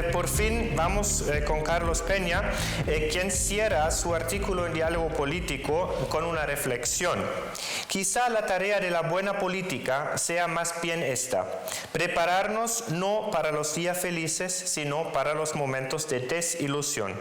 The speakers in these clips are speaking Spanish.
por fin vamos con Carlos Peña, quien cierra su artículo en Diálogo Político con una reflexión. Quizá la tarea de la buena política sea más bien esta: prepararnos no para los días felices, sino para los momentos de desilusión.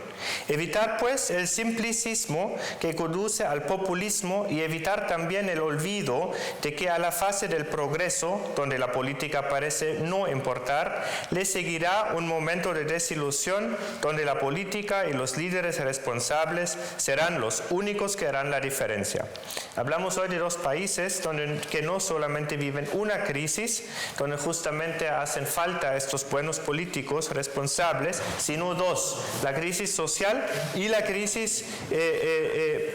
Evitar, pues, el simplicismo que conduce al populismo y evitar también el olvido de que a la fase del progreso, donde la política parece no importar, le seguirá un momento de desilusión donde la política y los líderes responsables serán los únicos que harán la diferencia. Hablamos hoy de dos países que no solamente viven una crisis, donde justamente hacen falta estos buenos políticos responsables, sino dos: la crisis social y la crisis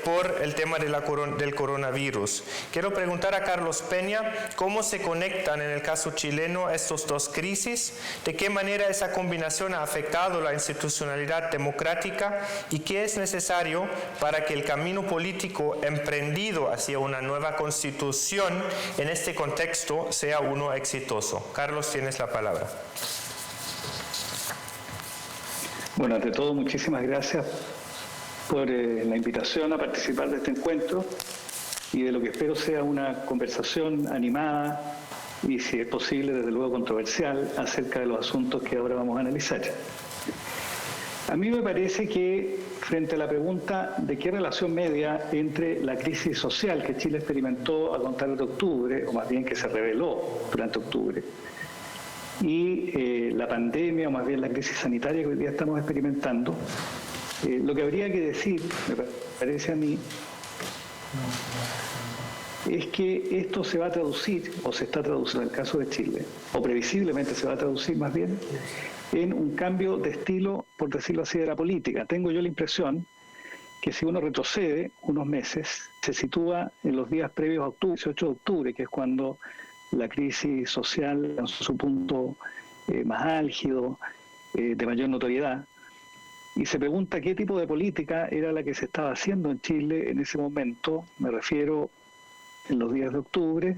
por el tema del coronavirus. Quiero preguntar a Carlos Peña cómo se conectan en el caso chileno estos dos crisis, de qué manera esa combinación ha afectado la institucionalidad democrática y qué es necesario para que el camino político emprendido hacia una nueva constitución en este contexto sea uno exitoso. Carlos, tienes la palabra. Bueno, ante todo, muchísimas gracias por la invitación a participar de este encuentro y de lo que espero sea una conversación animada y, si es posible, desde luego controversial, acerca de los asuntos que ahora vamos a analizar. A mí me parece que, frente a la pregunta de qué relación media entre la crisis social que Chile experimentó a contar de octubre, o más bien que se reveló durante octubre, y la pandemia, o más bien la crisis sanitaria que hoy día estamos experimentando, lo que habría que decir, me parece a mí, es que esto se va a traducir, o se está traduciendo en el caso de Chile, o previsiblemente se va a traducir más bien, en un cambio de estilo, por decirlo así, de la política. Tengo yo la impresión que si uno retrocede unos meses, se sitúa en los días previos a octubre, 18 de octubre, que es cuando la crisis social alcanzó su punto más álgido, de mayor notoriedad, y se pregunta qué tipo de política era la que se estaba haciendo en Chile en ese momento. Me refiero en los días de octubre.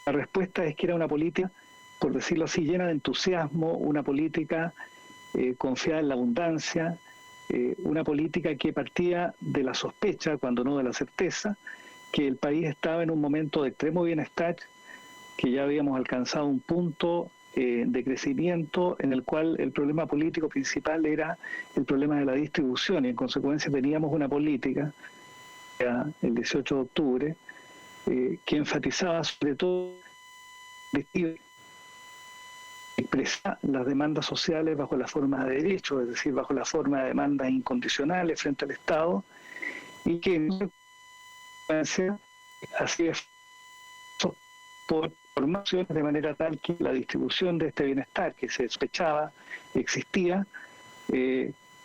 La respuesta es que era una política, por decirlo así, llena de entusiasmo, una política confiada en la abundancia, una política que partía de la sospecha, cuando no de la certeza, que el país estaba en un momento de extremo bienestar, que ya habíamos alcanzado un punto de crecimiento en el cual el problema político principal era el problema de la distribución, y en consecuencia teníamos una política, el 18 de octubre, que enfatizaba sobre todo expresar las demandas sociales bajo la forma de derechos, es decir, bajo la forma de demandas incondicionales frente al Estado, y que en consecuencia hacía por formaciones de manera tal que la distribución de este bienestar que se sospechaba existía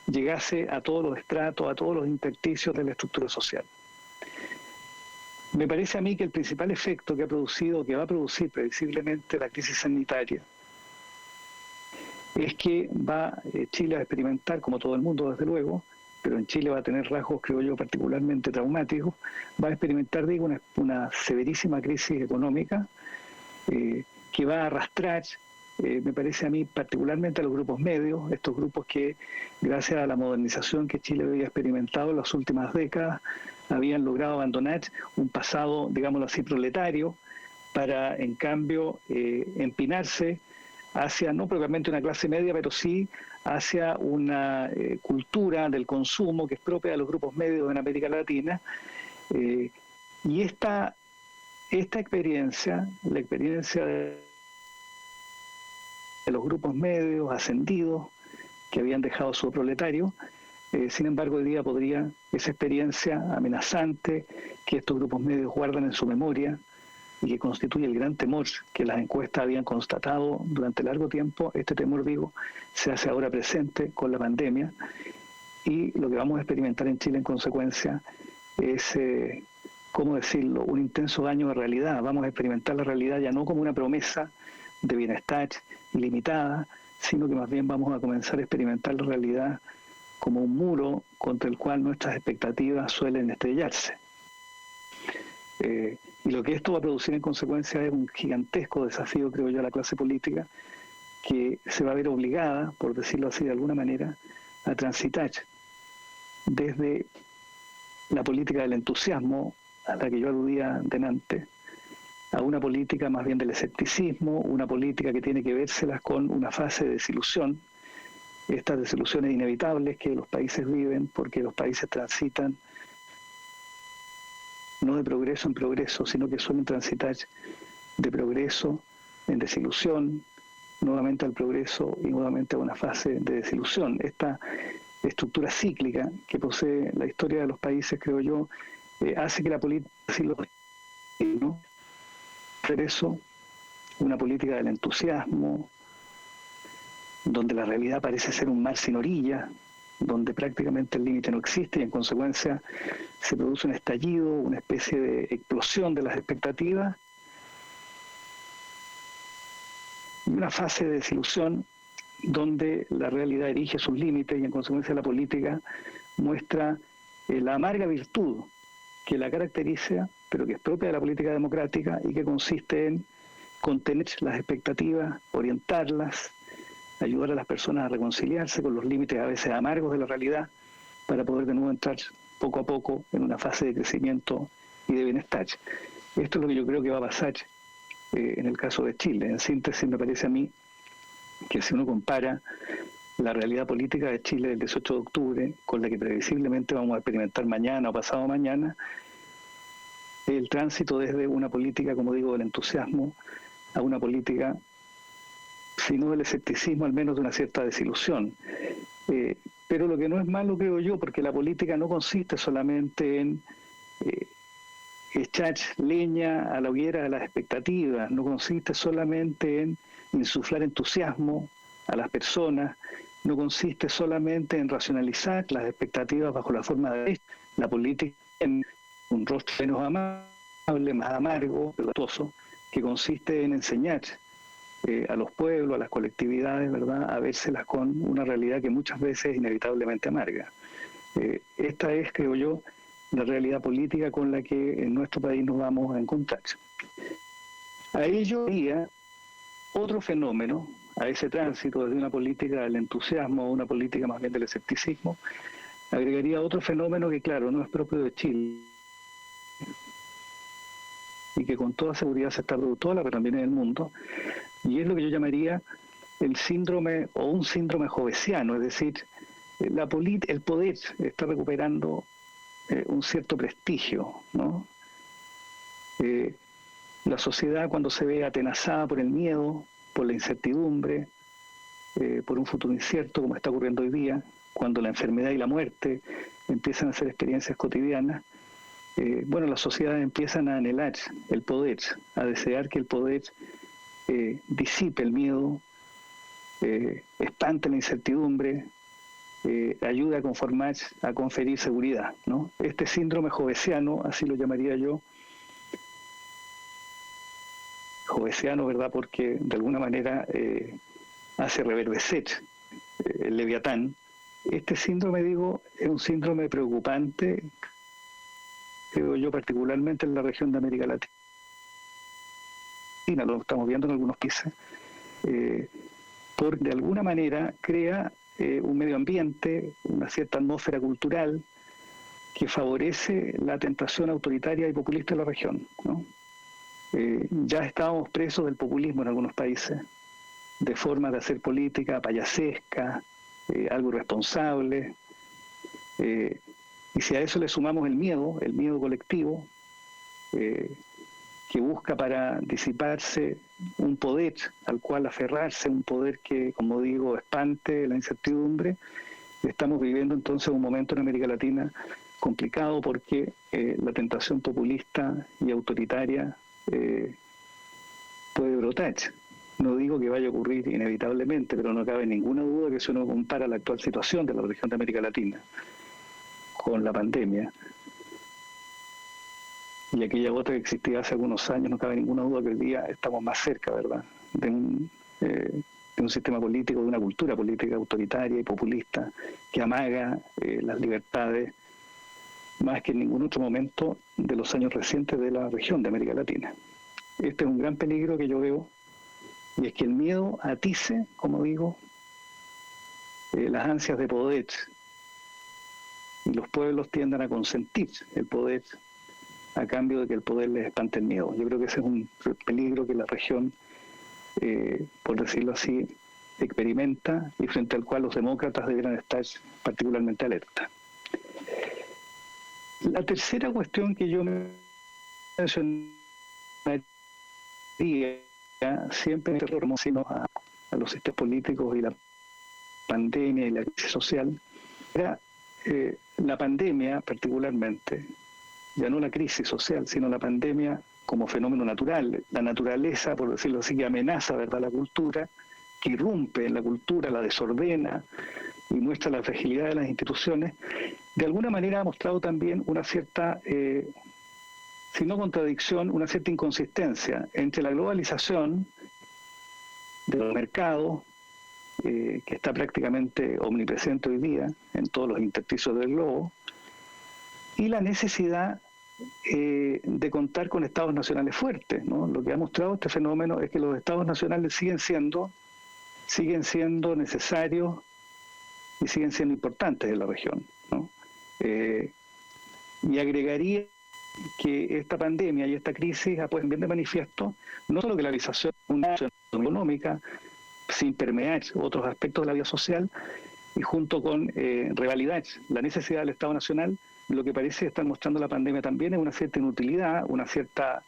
llegase a todos los estratos, a todos los intersticios de la estructura social. Me parece a mí que el principal efecto que ha producido, que va a producir previsiblemente la crisis sanitaria, es que va Chile a experimentar, como todo el mundo desde luego, pero en Chile va a tener rasgos, creo yo, particularmente traumáticos, va a experimentar, digo, una severísima crisis económica que va a arrastrar, me parece a mí, particularmente a los grupos medios, estos grupos que, gracias a la modernización que Chile había experimentado en las últimas décadas, habían logrado abandonar un pasado, digámoslo así, proletario, para, en cambio, empinarse hacia, no propiamente una clase media, pero sí hacia una cultura del consumo que es propia de los grupos medios en América Latina. Y esta experiencia, la experiencia de los grupos medios ascendidos que habían dejado su proletario, sin embargo, hoy día podría esa experiencia amenazante que estos grupos medios guardan en su memoria y que constituye el gran temor que las encuestas habían constatado durante largo tiempo, este temor, digo, se hace ahora presente con la pandemia, y lo que vamos a experimentar en Chile en consecuencia es, ¿cómo decirlo?, un intenso daño de realidad. Vamos a experimentar la realidad ya no como una promesa de bienestar ilimitada, sino que más bien vamos a comenzar a experimentar la realidad como un muro contra el cual nuestras expectativas suelen estrellarse. Y lo que esto va a producir en consecuencia es un gigantesco desafío, creo yo, a la clase política, que se va a ver obligada, por decirlo así de alguna manera, a transitar desde la política del entusiasmo, a la que yo aludía delante, a una política más bien del escepticismo, una política que tiene que vérselas con una fase de desilusión, estas desilusiones inevitables que los países viven porque los países transitan no de progreso en progreso, sino que suelen transitar de progreso en desilusión, nuevamente al progreso y nuevamente a una fase de desilusión. Esta estructura cíclica que posee la historia de los países, creo yo, hace que la política, ¿no? Por eso, una política del entusiasmo, donde la realidad parece ser un mar sin orilla, donde prácticamente el límite no existe y en consecuencia se produce un estallido, una especie de explosión de las expectativas y una fase de desilusión donde la realidad erige sus límites y en consecuencia la política muestra la amarga virtud que la caracteriza, pero que es propia de la política democrática y que consiste en contener las expectativas, orientarlas, ayudar a las personas a reconciliarse con los límites a veces amargos de la realidad para poder de nuevo entrar poco a poco en una fase de crecimiento y de bienestar. Esto es lo que yo creo que va a pasar en el caso de Chile. En síntesis, me parece a mí que si uno compara la realidad política de Chile del 18 de octubre con la que previsiblemente vamos a experimentar mañana o pasado mañana, el tránsito desde una política, como digo, del entusiasmo a una política, si no del escepticismo, al menos de una cierta desilusión. Pero lo que no es malo, creo yo, porque la política no consiste solamente en echar leña a la hoguera de las expectativas, no consiste solamente en insuflar entusiasmo a las personas, no consiste solamente en racionalizar las expectativas bajo la forma de la política en un rostro menos amable, más amargo, doloroso, que consiste en enseñar a los pueblos, a las colectividades, ¿verdad?, a vérselas con una realidad que muchas veces es inevitablemente amarga. Esta es, creo yo, la realidad política con la que en nuestro país nos vamos a encontrar. A ello había otro fenómeno, a ese tránsito desde una política del entusiasmo a una política más bien del escepticismo, agregaría otro fenómeno que, claro, no es propio de Chile y que con toda seguridad se está produciendo, pero también en el mundo, y es lo que yo llamaría el síndrome o un síndrome jovesiano, es decir, el poder está recuperando un cierto prestigio, ¿no? La sociedad, cuando se ve atenazada por el miedo, por la incertidumbre, por un futuro incierto, como está ocurriendo hoy día, cuando la enfermedad y la muerte empiezan a ser experiencias cotidianas, las sociedades empiezan a anhelar el poder, a desear que el poder disipe el miedo, espante la incertidumbre, ayude a conformar, a conferir seguridad, ¿no? Este síndrome jovesiano, así lo llamaría yo, jovesiano, ¿verdad?, porque de alguna manera hace reverdecer el leviatán. Este síndrome, digo, es un síndrome preocupante, creo yo, particularmente en la región de América Latina. Lo estamos viendo en algunos países, porque de alguna manera crea un medio ambiente, una cierta atmósfera cultural que favorece la tentación autoritaria y populista de la región, ¿no? Ya estábamos presos del populismo en algunos países, de formas de hacer política payasesca, algo irresponsable, y si a eso le sumamos el miedo colectivo, que busca para disiparse un poder al cual aferrarse, un poder que, como digo, espante la incertidumbre, estamos viviendo entonces un momento en América Latina complicado porque la tentación populista y autoritaria puede brotar. No digo que vaya a ocurrir inevitablemente, pero no cabe ninguna duda que si uno compara la actual situación de la región de América Latina con la pandemia y aquella otra que existía hace algunos años, no cabe ninguna duda que hoy día estamos más cerca, ¿verdad?, de un sistema político, de una cultura política autoritaria y populista que amaga las libertades más que en ningún otro momento de los años recientes de la región de América Latina. Este es un gran peligro que yo veo y es que el miedo atice, como digo, las ansias de poder, y los pueblos tiendan a consentir el poder a cambio de que el poder les espante el miedo. Yo creo que ese es un peligro que la región, por decirlo así, experimenta y frente al cual los demócratas deberán estar particularmente alerta. La tercera cuestión que yo mencionaría, siempre sino a los sistemas políticos y la pandemia y la crisis social, era la pandemia particularmente, ya no la crisis social, sino la pandemia como fenómeno natural, la naturaleza, por decirlo así, que amenaza, ¿verdad?, la cultura, que irrumpe en la cultura, la desordena y muestra la fragilidad de las instituciones, de alguna manera ha mostrado también una cierta, si no contradicción, una cierta inconsistencia entre la globalización de los mercados, que está prácticamente omnipresente hoy día en todos los intersticios del globo, y la necesidad de contar con estados nacionales fuertes, ¿no? Lo que ha mostrado este fenómeno es que los estados nacionales siguen siendo necesarios y siguen siendo importantes en la región, ¿no? Y agregaría que esta pandemia y esta crisis ha puesto bien de manifiesto no solo que la globalización económica, sin permear otros aspectos de la vida social, y junto con revalidar la necesidad del Estado Nacional, lo que parece estar mostrando la pandemia también es una cierta inutilidad, una cierta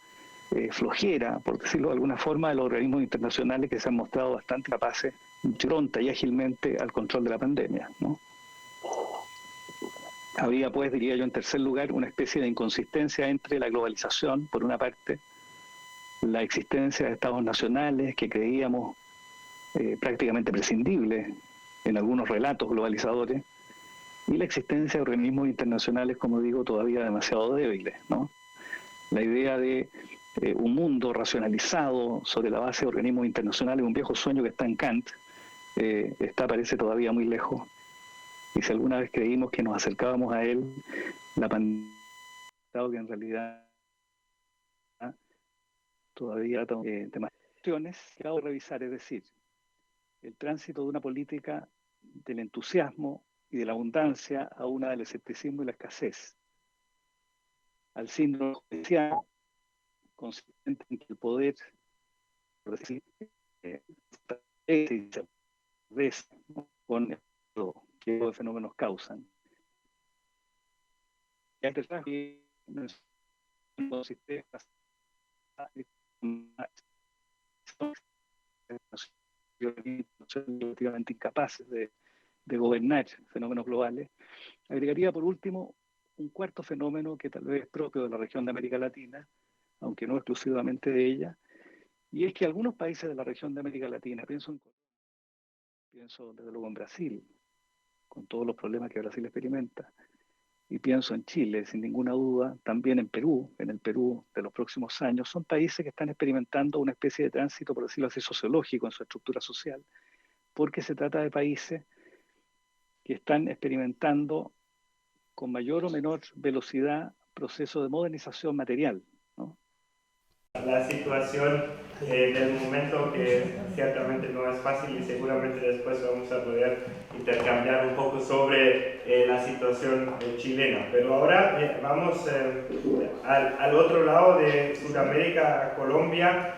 flojera, por decirlo de alguna forma, de los organismos internacionales que se han mostrado bastante capaces, pronta y ágilmente, al control de la pandemia, ¿no? Habría, pues, diría yo, en tercer lugar, una especie de inconsistencia entre la globalización, por una parte, la existencia de estados nacionales que creíamos prácticamente prescindibles en algunos relatos globalizadores, y la existencia de organismos internacionales, como digo, todavía demasiado débiles, ¿no? La idea de un mundo racionalizado sobre la base de organismos internacionales, un viejo sueño que está en Kant, parece todavía muy lejos. Y si alguna vez creímos que nos acercábamos a él, la pandemia, que en realidad todavía temas que acabo de revisar, es decir, el tránsito de una política del entusiasmo y de la abundancia a una del escepticismo y la escasez, al síndrome judicial, consistente en que el poder, por decir, se con lo que los fenómenos causan. Y hay detrás que consiste relativamente incapaces de gobernar fenómenos globales. Agregaría por último un cuarto fenómeno que tal vez es propio de la región de América Latina, aunque no exclusivamente de ella, y es que algunos países de la región de América Latina, pienso desde luego en Brasil, con todos los problemas que Brasil experimenta, y pienso en Chile, sin ninguna duda, también en el Perú de los próximos años, son países que están experimentando una especie de tránsito, por decirlo así, sociológico en su estructura social, porque se trata de países que están experimentando con mayor o menor velocidad procesos de modernización material, ¿no? La situación del momento, que ciertamente no es fácil, y seguramente después vamos a poder intercambiar un poco sobre la situación chilena. Pero ahora vamos al otro lado de Sudamérica, Colombia,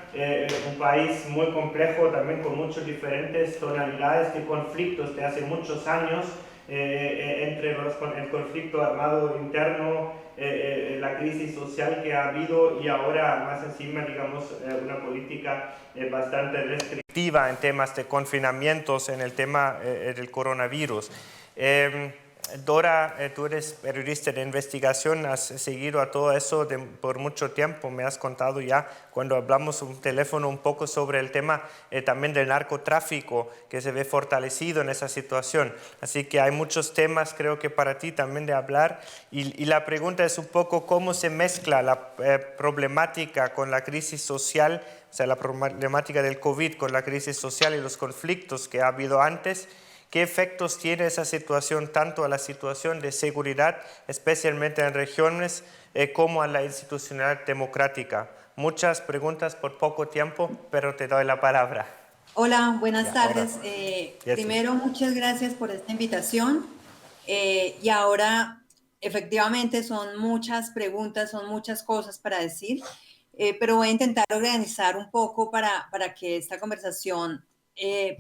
un país muy complejo, también con muchas diferentes tonalidades de conflictos de hace muchos años, entre el conflicto armado interno, la crisis social que ha habido, y ahora más encima, digamos, una política bastante restrictiva en temas de confinamientos, en el tema del coronavirus. Dora, tú eres periodista de investigación, has seguido a todo eso por mucho tiempo, me has contado ya cuando hablamos un teléfono un poco sobre el tema también del narcotráfico, que se ve fortalecido en esa situación. Así que hay muchos temas, creo que para ti también de hablar, y la pregunta es un poco cómo se mezcla la problemática con la crisis social, o sea, la problemática del COVID con la crisis social y los conflictos que ha habido antes. ¿Qué efectos tiene esa situación tanto a la situación de seguridad, especialmente en regiones, como a la institucionalidad democrática? Muchas preguntas por poco tiempo, pero te doy la palabra. Hola, buenas Ya, ahora. tardes. Yes. Primero, muchas gracias por esta invitación. Y ahora, efectivamente, son muchas preguntas, son muchas cosas para decir, pero voy a intentar organizar un poco para que esta conversación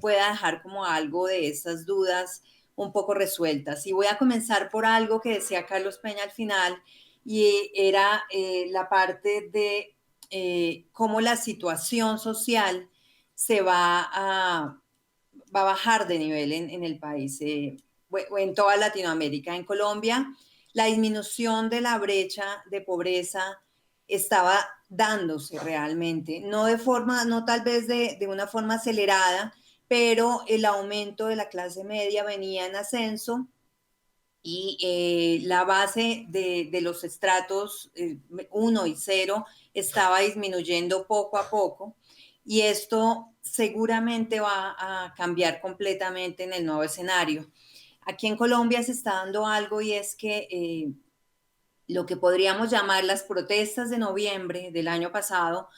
pueda dejar como algo de esas dudas un poco resueltas. Y voy a comenzar por algo que decía Carlos Peña al final, y era la parte de cómo la situación social se va a bajar de nivel en el país, o en toda Latinoamérica. En Colombia, la disminución de la brecha de pobreza estaba dándose realmente, no de forma, no tal vez de una forma acelerada, pero el aumento de la clase media venía en ascenso y la base de los estratos 1 y 0 estaba disminuyendo poco a poco y esto seguramente va a cambiar completamente en el nuevo escenario. Aquí en Colombia se está dando algo y es que lo que podríamos llamar las protestas de noviembre del año pasado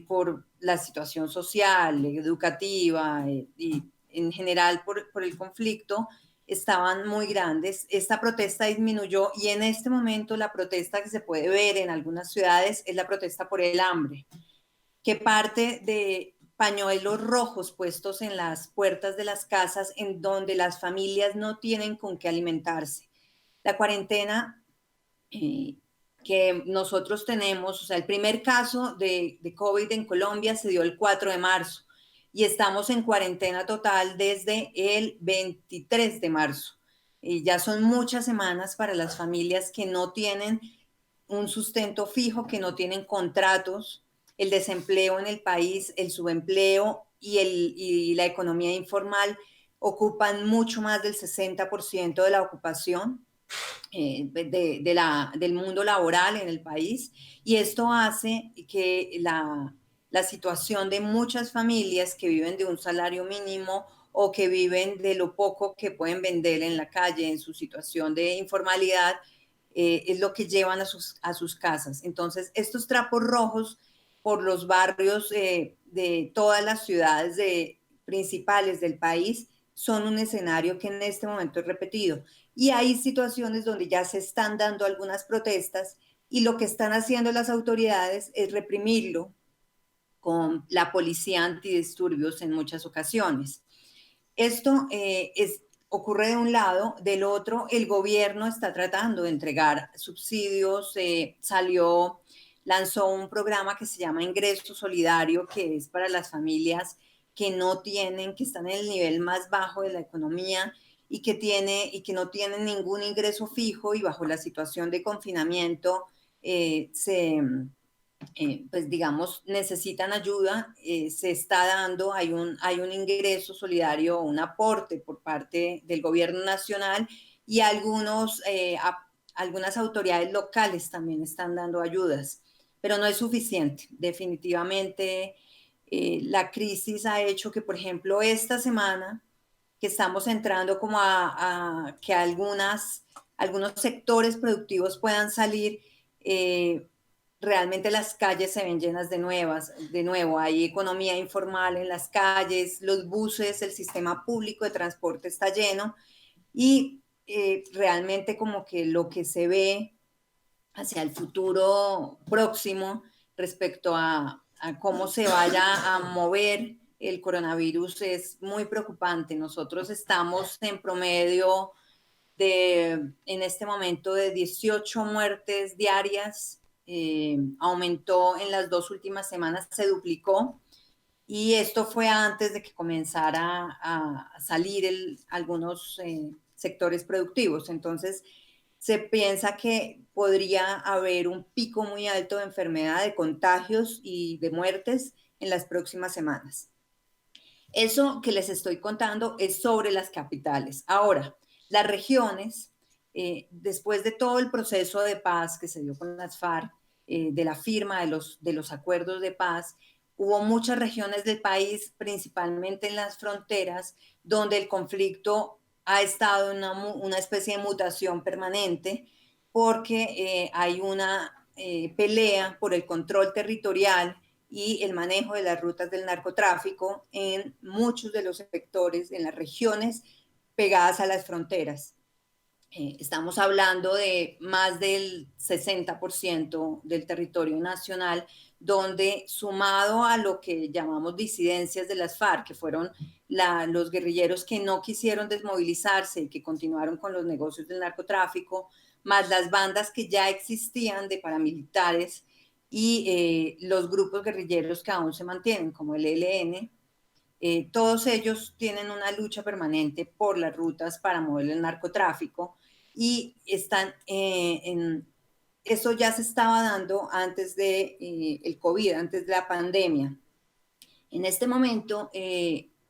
por la situación social, educativa y en general por el conflicto, estaban muy grandes. Esta protesta disminuyó y en este momento la protesta que se puede ver en algunas ciudades es la protesta por el hambre, que parte de pañuelos rojos puestos en las puertas de las casas en donde las familias no tienen con qué alimentarse. La cuarentena eh, que nosotros tenemos, o sea, el primer caso de COVID en Colombia se dio el 4 de marzo y estamos en cuarentena total desde el 23 de marzo. Y ya son muchas semanas para las familias que no tienen un sustento fijo, que no tienen contratos, el desempleo en el país, el subempleo y la economía informal ocupan mucho más del 60% de la ocupación del mundo laboral en el país y esto hace que la situación de muchas familias que viven de un salario mínimo o que viven de lo poco que pueden vender en la calle en su situación de informalidad es lo que llevan a sus casas. Entonces, estos trapos rojos por los barrios de todas las ciudades principales del país son un escenario que en este momento es repetido. Y hay situaciones donde ya se están dando algunas protestas y lo que están haciendo las autoridades es reprimirlo con la policía antidisturbios en muchas ocasiones. Esto ocurre de un lado, del otro el gobierno está tratando de entregar subsidios, lanzó un programa que se llama Ingreso Solidario, que es para las familias que no tienen, que están en el nivel más bajo de la economía y que no tienen ningún ingreso fijo y bajo la situación de confinamiento pues digamos, necesitan ayuda, se está dando, hay un ingreso solidario, un aporte por parte del gobierno nacional y algunas autoridades locales también están dando ayudas, pero no es suficiente. Definitivamente, la crisis ha hecho que, por ejemplo, esta semana que estamos entrando como a que algunos sectores productivos puedan salir, realmente las calles se ven llenas de nuevo, hay economía informal en las calles, los buses, el sistema público de transporte está lleno y realmente como que lo que se ve hacia el futuro próximo respecto a cómo se vaya a mover el coronavirus es muy preocupante. Nosotros estamos en promedio en este momento de 18 muertes diarias, aumentó en las 2 últimas semanas, se duplicó y esto fue antes de que comenzara a salir algunos sectores productivos. Entonces, se piensa que podría haber un pico muy alto de enfermedad, de contagios y de muertes en las próximas semanas. Eso que les estoy contando es sobre las capitales. Ahora, las regiones, después de todo el proceso de paz que se dio con las FARC, de la firma de los acuerdos de paz, hubo muchas regiones del país, principalmente en las fronteras, donde el conflicto ha estado en una especie de mutación permanente, porque hay una pelea por el control territorial y el manejo de las rutas del narcotráfico en muchos de los sectores, en las regiones pegadas a las fronteras. Estamos hablando de más del 60% del territorio nacional, donde sumado a lo que llamamos disidencias de las FARC, que fueron los guerrilleros que no quisieron desmovilizarse y que continuaron con los negocios del narcotráfico, más las bandas que ya existían de paramilitares y los grupos guerrilleros que aún se mantienen, como el ELN, todos ellos tienen una lucha permanente por las rutas para mover el narcotráfico y están eso ya se estaba dando antes de el COVID, antes de la pandemia. En este momento,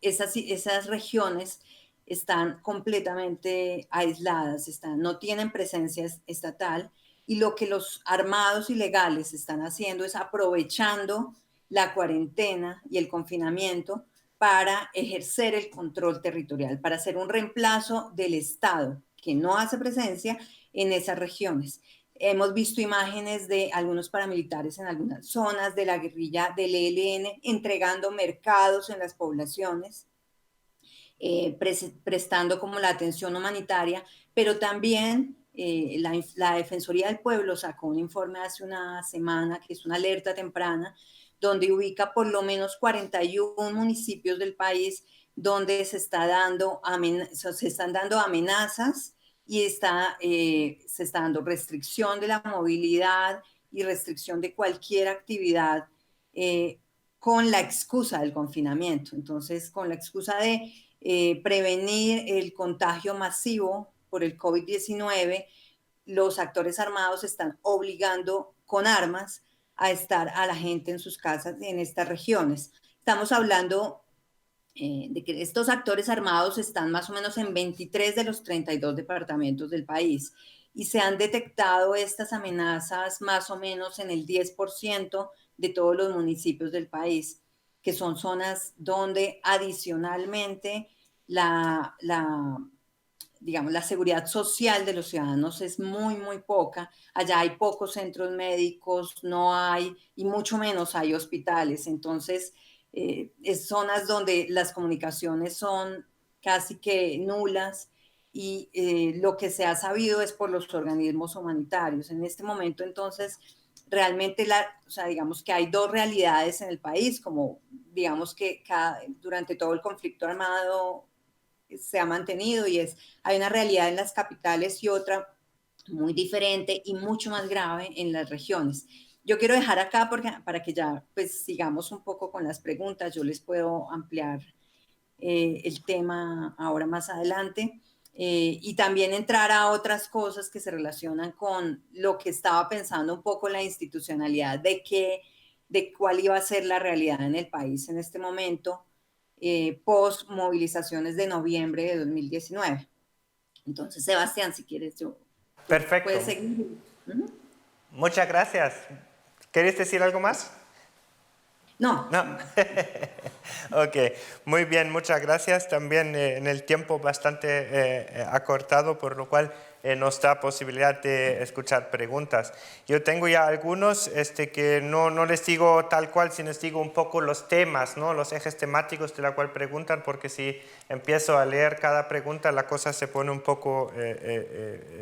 esas regiones están completamente aisladas, no tienen presencia estatal, y lo que los armados ilegales están haciendo es aprovechando la cuarentena y el confinamiento para ejercer el control territorial, para hacer un reemplazo del Estado que no hace presencia en esas regiones. Hemos visto imágenes de algunos paramilitares en algunas zonas de la guerrilla del ELN entregando mercados en las poblaciones, prestando como la atención humanitaria, pero también la Defensoría del Pueblo sacó un informe hace una semana que es una alerta temprana, donde ubica por lo menos 41 municipios del país donde se están dando amenazas y se está dando restricción de la movilidad y restricción de cualquier actividad con la excusa del confinamiento. Entonces, con la excusa de prevenir el contagio masivo por el COVID-19, los actores armados están obligando con armas a estar a la gente en sus casas en estas regiones. Estamos hablando de que estos actores armados están más o menos en 23 de los 32 departamentos del país y se han detectado estas amenazas más o menos en el 10% de todos los municipios del país, que son zonas donde adicionalmente digamos, la seguridad social de los ciudadanos es muy, muy poca. Allá hay pocos centros médicos, no hay, y mucho menos hay hospitales. Entonces, es zonas donde las comunicaciones son casi que nulas y lo que se ha sabido es por los organismos humanitarios. En este momento, entonces, realmente, o sea, digamos que hay dos realidades en el país, como digamos que durante todo el conflicto armado se ha mantenido y hay una realidad en las capitales y otra muy diferente y mucho más grave en las regiones. Yo quiero dejar acá para que ya pues sigamos un poco con las preguntas, yo les puedo ampliar el tema ahora más adelante y también entrar a otras cosas que se relacionan con lo que estaba pensando un poco la institucionalidad de cuál iba a ser la realidad en el país en este momento, post movilizaciones de noviembre de 2019. Entonces, Sebastián, si quieres, Perfecto. puedes seguir. Muchas gracias. ¿Quieres decir algo más? No. Ok, muy bien, muchas gracias. También en el tiempo bastante acortado, por lo cual nos da posibilidad de escuchar preguntas. Yo tengo ya algunos que no les digo tal cual, sino les digo un poco los temas, ¿no? Los ejes temáticos de la cual preguntan, porque si empiezo a leer cada pregunta la cosa se pone un poco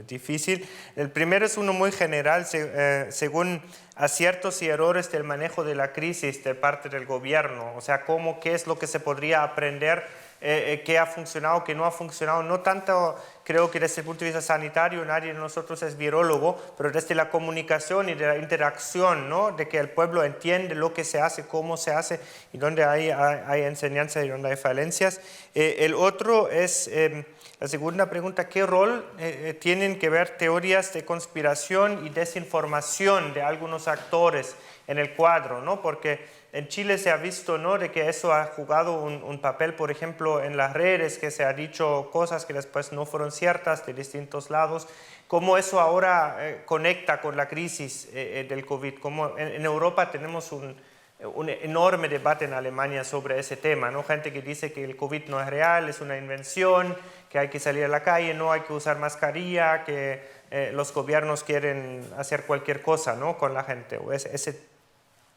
difícil. El primero es uno muy general, según aciertos y errores del manejo de la crisis de parte del gobierno, o sea, qué es lo que se podría aprender, qué ha funcionado, qué no ha funcionado, no tanto creo que desde el punto de vista sanitario, nadie de nosotros es virólogo, pero desde la comunicación y de la interacción, ¿no? De que el pueblo entiende lo que se hace, cómo se hace y dónde hay enseñanza y dónde hay falencias. El otro es la segunda pregunta, ¿qué rol tienen que ver teorías de conspiración y desinformación de algunos actores en el cuadro, ¿no? Porque en Chile se ha visto, ¿no?, de que eso ha jugado un papel, por ejemplo, en las redes, que se ha dicho cosas que después no fueron ciertas de distintos lados. ¿Cómo eso ahora conecta con la crisis del COVID? Como en Europa tenemos un enorme debate en Alemania sobre ese tema, ¿no? Gente que dice que el COVID no es real, es una invención, que hay que salir a la calle, no hay que usar mascarilla, que los gobiernos quieren hacer cualquier cosa, ¿no?, con la gente.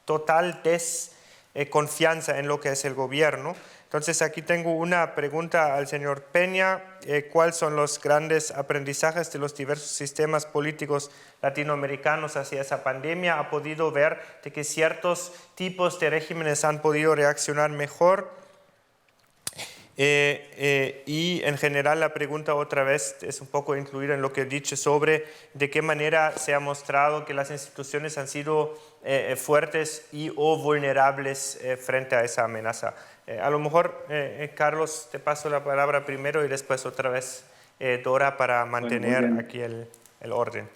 total desconfianza en lo que es el gobierno. Entonces aquí tengo una pregunta al señor Peña. ¿Cuáles son los grandes aprendizajes de los diversos sistemas políticos latinoamericanos hacia esa pandemia? ¿Ha podido ver de que ciertos tipos de regímenes han podido reaccionar mejor? Y en general la pregunta otra vez es un poco incluir en lo que he dicho sobre de qué manera se ha mostrado que las instituciones han sido fuertes y o vulnerables frente a esa amenaza. A lo mejor, Carlos, te paso la palabra primero y después otra vez Dora para mantener aquí el orden.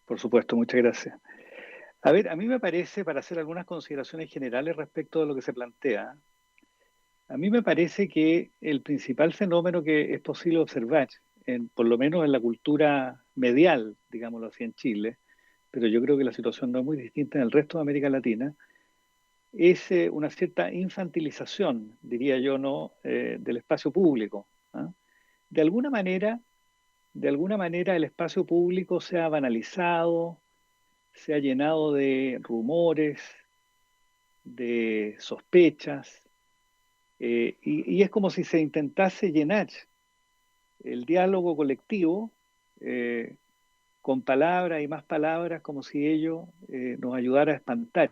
Por supuesto, muchas gracias. A ver, a mí me parece, para hacer algunas consideraciones generales respecto de lo que se plantea, a mí me parece que el principal fenómeno que es posible observar, por lo menos en la cultura medial, digámoslo así, en Chile, pero yo creo que la situación no es muy distinta en el resto de América Latina, es una cierta infantilización, diría yo, ¿no? Del espacio público. ¿Ah? De alguna manera el espacio público se ha banalizado, se ha llenado de rumores, de sospechas, y es como si se intentase llenar el diálogo colectivo con palabras y más palabras, como si ello nos ayudara a espantar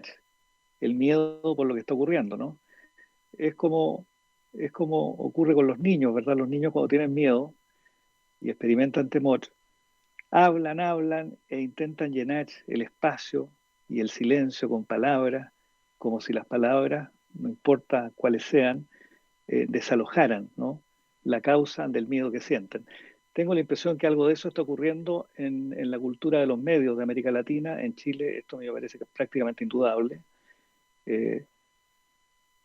el miedo por lo que está ocurriendo, ¿no? Es como, es como ocurre con los niños, ¿verdad? Los niños cuando tienen miedo y experimentan temor, hablan e intentan llenar el espacio y el silencio con palabras, como si las palabras, no importa cuáles sean, desalojaran, ¿no? La causa del miedo que sienten. Tengo la impresión que algo de eso está ocurriendo en la cultura de los medios de América Latina. En Chile esto me parece que es prácticamente indudable.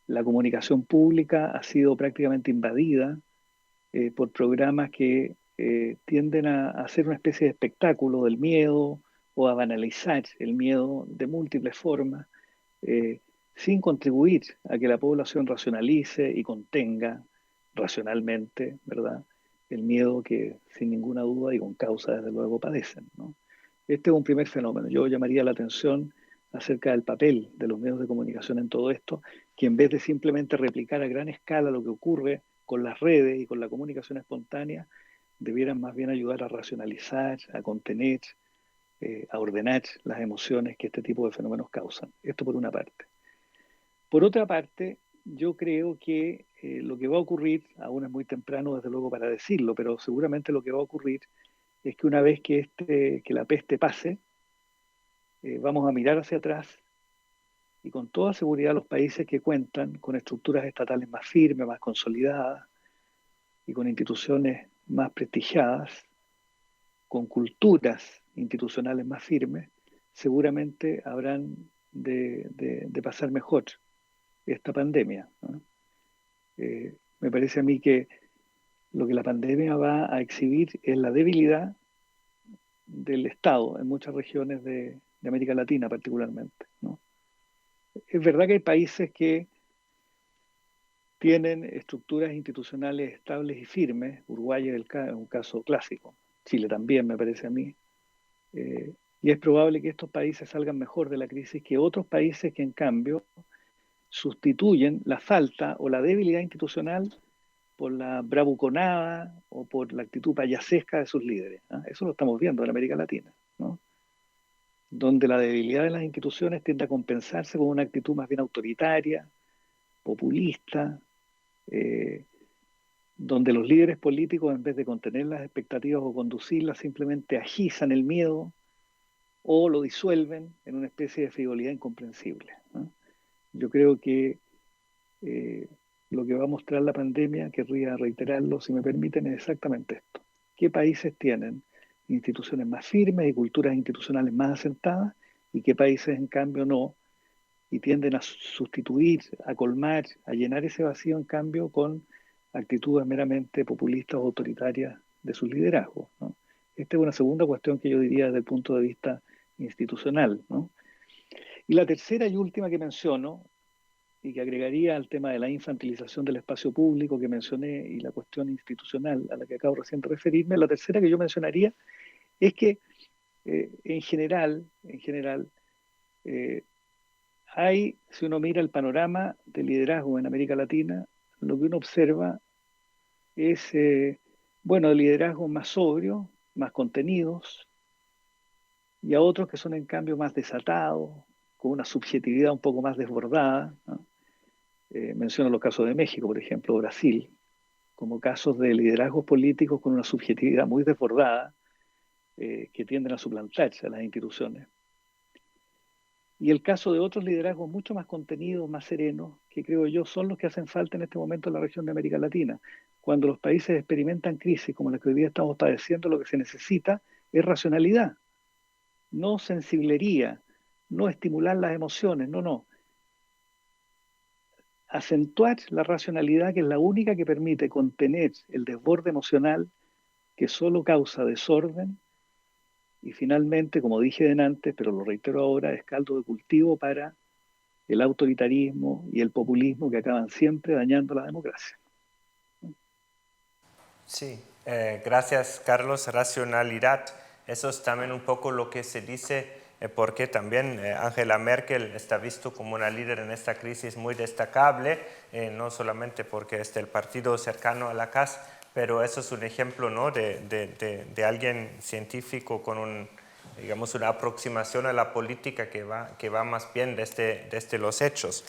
La comunicación pública ha sido prácticamente invadida por programas que tienden a hacer una especie de espectáculo del miedo o a banalizar el miedo de múltiples formas, sin contribuir a que la población racionalice y contenga racionalmente, ¿verdad?, el miedo que sin ninguna duda y con causa desde luego padecen, ¿no? Este es un primer fenómeno. Yo llamaría la atención acerca del papel de los medios de comunicación en todo esto, que en vez de simplemente replicar a gran escala lo que ocurre con las redes y con la comunicación espontánea, debieran más bien ayudar a racionalizar, a contener, a ordenar las emociones que este tipo de fenómenos causan. Esto por una parte. Por otra parte, yo creo que lo que va a ocurrir, aún es muy temprano desde luego para decirlo, pero seguramente lo que va a ocurrir es que una vez que la peste pase, vamos a mirar hacia atrás y con toda seguridad los países que cuentan con estructuras estatales más firmes, más consolidadas y con instituciones más prestigiadas, con culturas institucionales más firmes, seguramente habrán de pasar mejor esta pandemia, ¿no? Me parece a mí que lo que la pandemia va a exhibir es la debilidad del Estado en muchas regiones de América Latina particularmente, ¿no? Es verdad que hay países que tienen estructuras institucionales estables y firmes. Uruguay es un caso clásico, Chile también me parece a mí, y es probable que estos países salgan mejor de la crisis que otros países que en cambio sustituyen la falta o la debilidad institucional por la bravuconada o por la actitud payasesca de sus líderes, ¿no? Eso lo estamos viendo en América Latina, ¿no? Donde la debilidad de las instituciones tiende a compensarse con una actitud más bien autoritaria, populista, donde los líderes políticos, en vez de contener las expectativas o conducirlas, simplemente agizan el miedo o lo disuelven en una especie de frivolidad incomprensible, ¿no? Yo creo que lo que va a mostrar la pandemia, querría reiterarlo, si me permiten, es exactamente esto. ¿Qué países tienen instituciones más firmes y culturas institucionales más asentadas y qué países, en cambio, no? Y tienden a sustituir, a colmar, a llenar ese vacío, en cambio, con actitudes meramente populistas o autoritarias de sus liderazgos, ¿no? Esta es una segunda cuestión que yo diría desde el punto de vista institucional, ¿no? Y la tercera y última que menciono, y que agregaría al tema de la infantilización del espacio público que mencioné y la cuestión institucional a la que acabo recién de referirme, la tercera que yo mencionaría es que en general, Si uno mira el panorama de liderazgo en América Latina, lo que uno observa es, liderazgos más sobrios, más contenidos, y a otros que son en cambio más desatados, con una subjetividad un poco más desbordada, ¿no? Menciono los casos de México, por ejemplo, Brasil, como casos de liderazgos políticos con una subjetividad muy desbordada, que tienden a suplantarse a las instituciones. Y el caso de otros liderazgos mucho más contenidos, más serenos, que creo yo son los que hacen falta en este momento en la región de América Latina. Cuando los países experimentan crisis como la que hoy día estamos padeciendo, lo que se necesita es racionalidad, no sensiblería, no estimular las emociones, no. Acentuar la racionalidad, que es la única que permite contener el desborde emocional que solo causa desorden y finalmente, como dije antes, pero lo reitero ahora, es caldo de cultivo para el autoritarismo y el populismo que acaban siempre dañando la democracia. Sí, gracias Carlos. Racionalidad, eso es también un poco lo que se dice, porque también Angela Merkel está visto como una líder en esta crisis muy destacable, no solamente porque es del partido cercano a la casa, pero eso es un ejemplo, ¿no?, de alguien científico con digamos, una aproximación a la política que va más bien desde los hechos.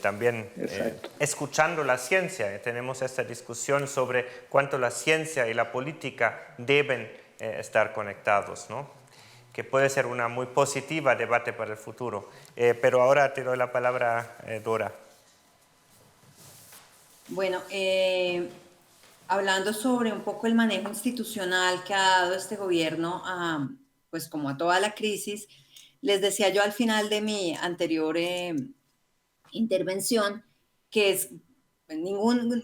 También escuchando la ciencia, tenemos esta discusión sobre cuánto la ciencia y la política deben estar conectados, ¿no?, que puede ser una muy positiva debate para el futuro. Pero ahora te doy la palabra, Dora. Bueno, hablando sobre un poco el manejo institucional que ha dado este gobierno pues como a toda la crisis, les decía yo al final de mi anterior intervención que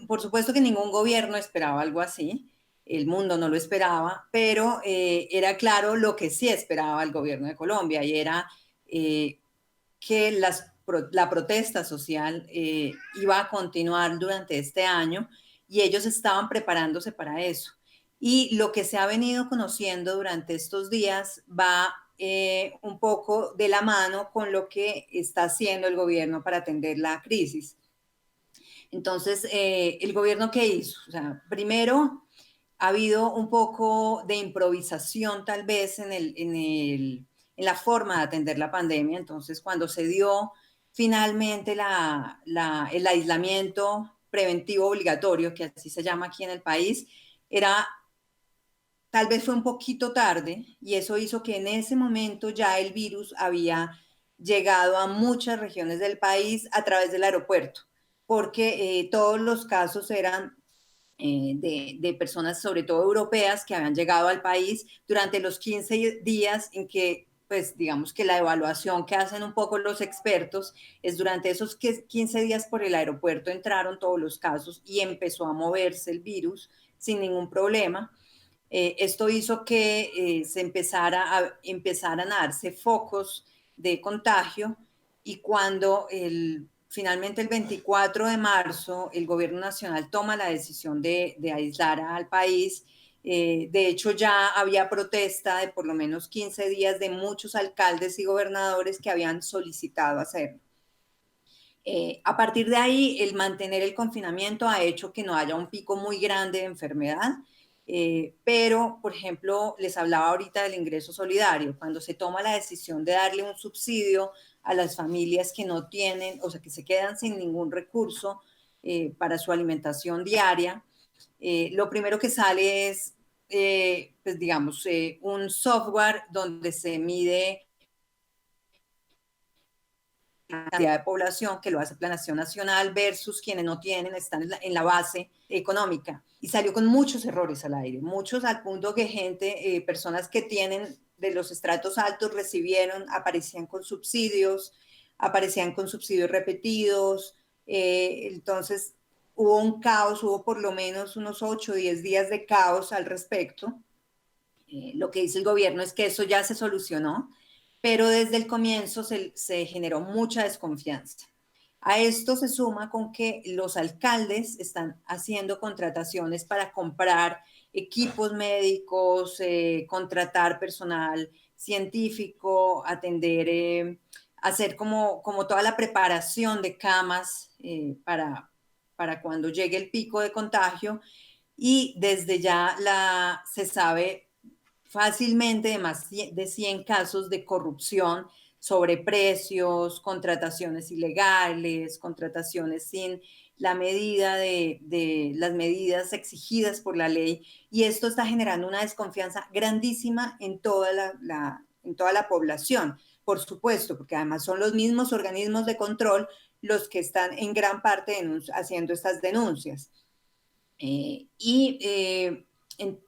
por supuesto que ningún gobierno esperaba algo así, el mundo no lo esperaba, pero era claro lo que sí esperaba el gobierno de Colombia, y era que la protesta social iba a continuar durante este año, y ellos estaban preparándose para eso. Y lo que se ha venido conociendo durante estos días va un poco de la mano con lo que está haciendo el gobierno para atender la crisis. Entonces, ¿el gobierno qué hizo? O sea, primero, ha habido un poco de improvisación tal vez en la forma de atender la pandemia. Entonces, cuando se dio finalmente el aislamiento preventivo obligatorio, que así se llama aquí en el país, tal vez fue un poquito tarde, y eso hizo que en ese momento ya el virus había llegado a muchas regiones del país a través del aeropuerto, porque todos los casos eran de personas, sobre todo europeas, que habían llegado al país durante los 15 días en que, pues digamos que la evaluación que hacen un poco los expertos es durante esos 15 días por el aeropuerto entraron todos los casos y empezó a moverse el virus sin ningún problema. Esto hizo que empezaran a darse focos de contagio, y cuando finalmente el 24 de marzo el gobierno nacional toma la decisión de aislar al país, de hecho ya había protesta de por lo menos 15 días de muchos alcaldes y gobernadores que habían solicitado hacerlo. A partir de ahí, el mantener el confinamiento ha hecho que no haya un pico muy grande de enfermedad, pero, por ejemplo, les hablaba ahorita del ingreso solidario. Cuando se toma la decisión de darle un subsidio a las familias que no tienen, o sea, que se quedan sin ningún recurso para su alimentación diaria, lo primero que sale es, pues digamos, un software donde se mide la cantidad de población, que lo hace Planación Nacional, versus quienes no tienen, están en la base económica. Y salió con muchos errores al aire, muchos al punto que personas que tienen de los estratos altos aparecían con subsidios repetidos. Entonces hubo un caos, hubo por lo menos unos 8 o 10 días de caos al respecto. Lo que dice el gobierno es que eso ya se solucionó, pero desde el comienzo se generó mucha desconfianza. A esto se suma con que los alcaldes están haciendo contrataciones para comprar equipos médicos, contratar personal científico, atender hacer como toda la preparación de camas para cuando llegue el pico de contagio, y desde ya se sabe fácilmente de más de 100 casos de corrupción, sobreprecios, contrataciones ilegales, contrataciones sin la medida de las medidas exigidas por la ley, y esto está generando una desconfianza grandísima en toda la población, por supuesto, porque además son los mismos organismos de control los que están en gran parte haciendo estas denuncias. Y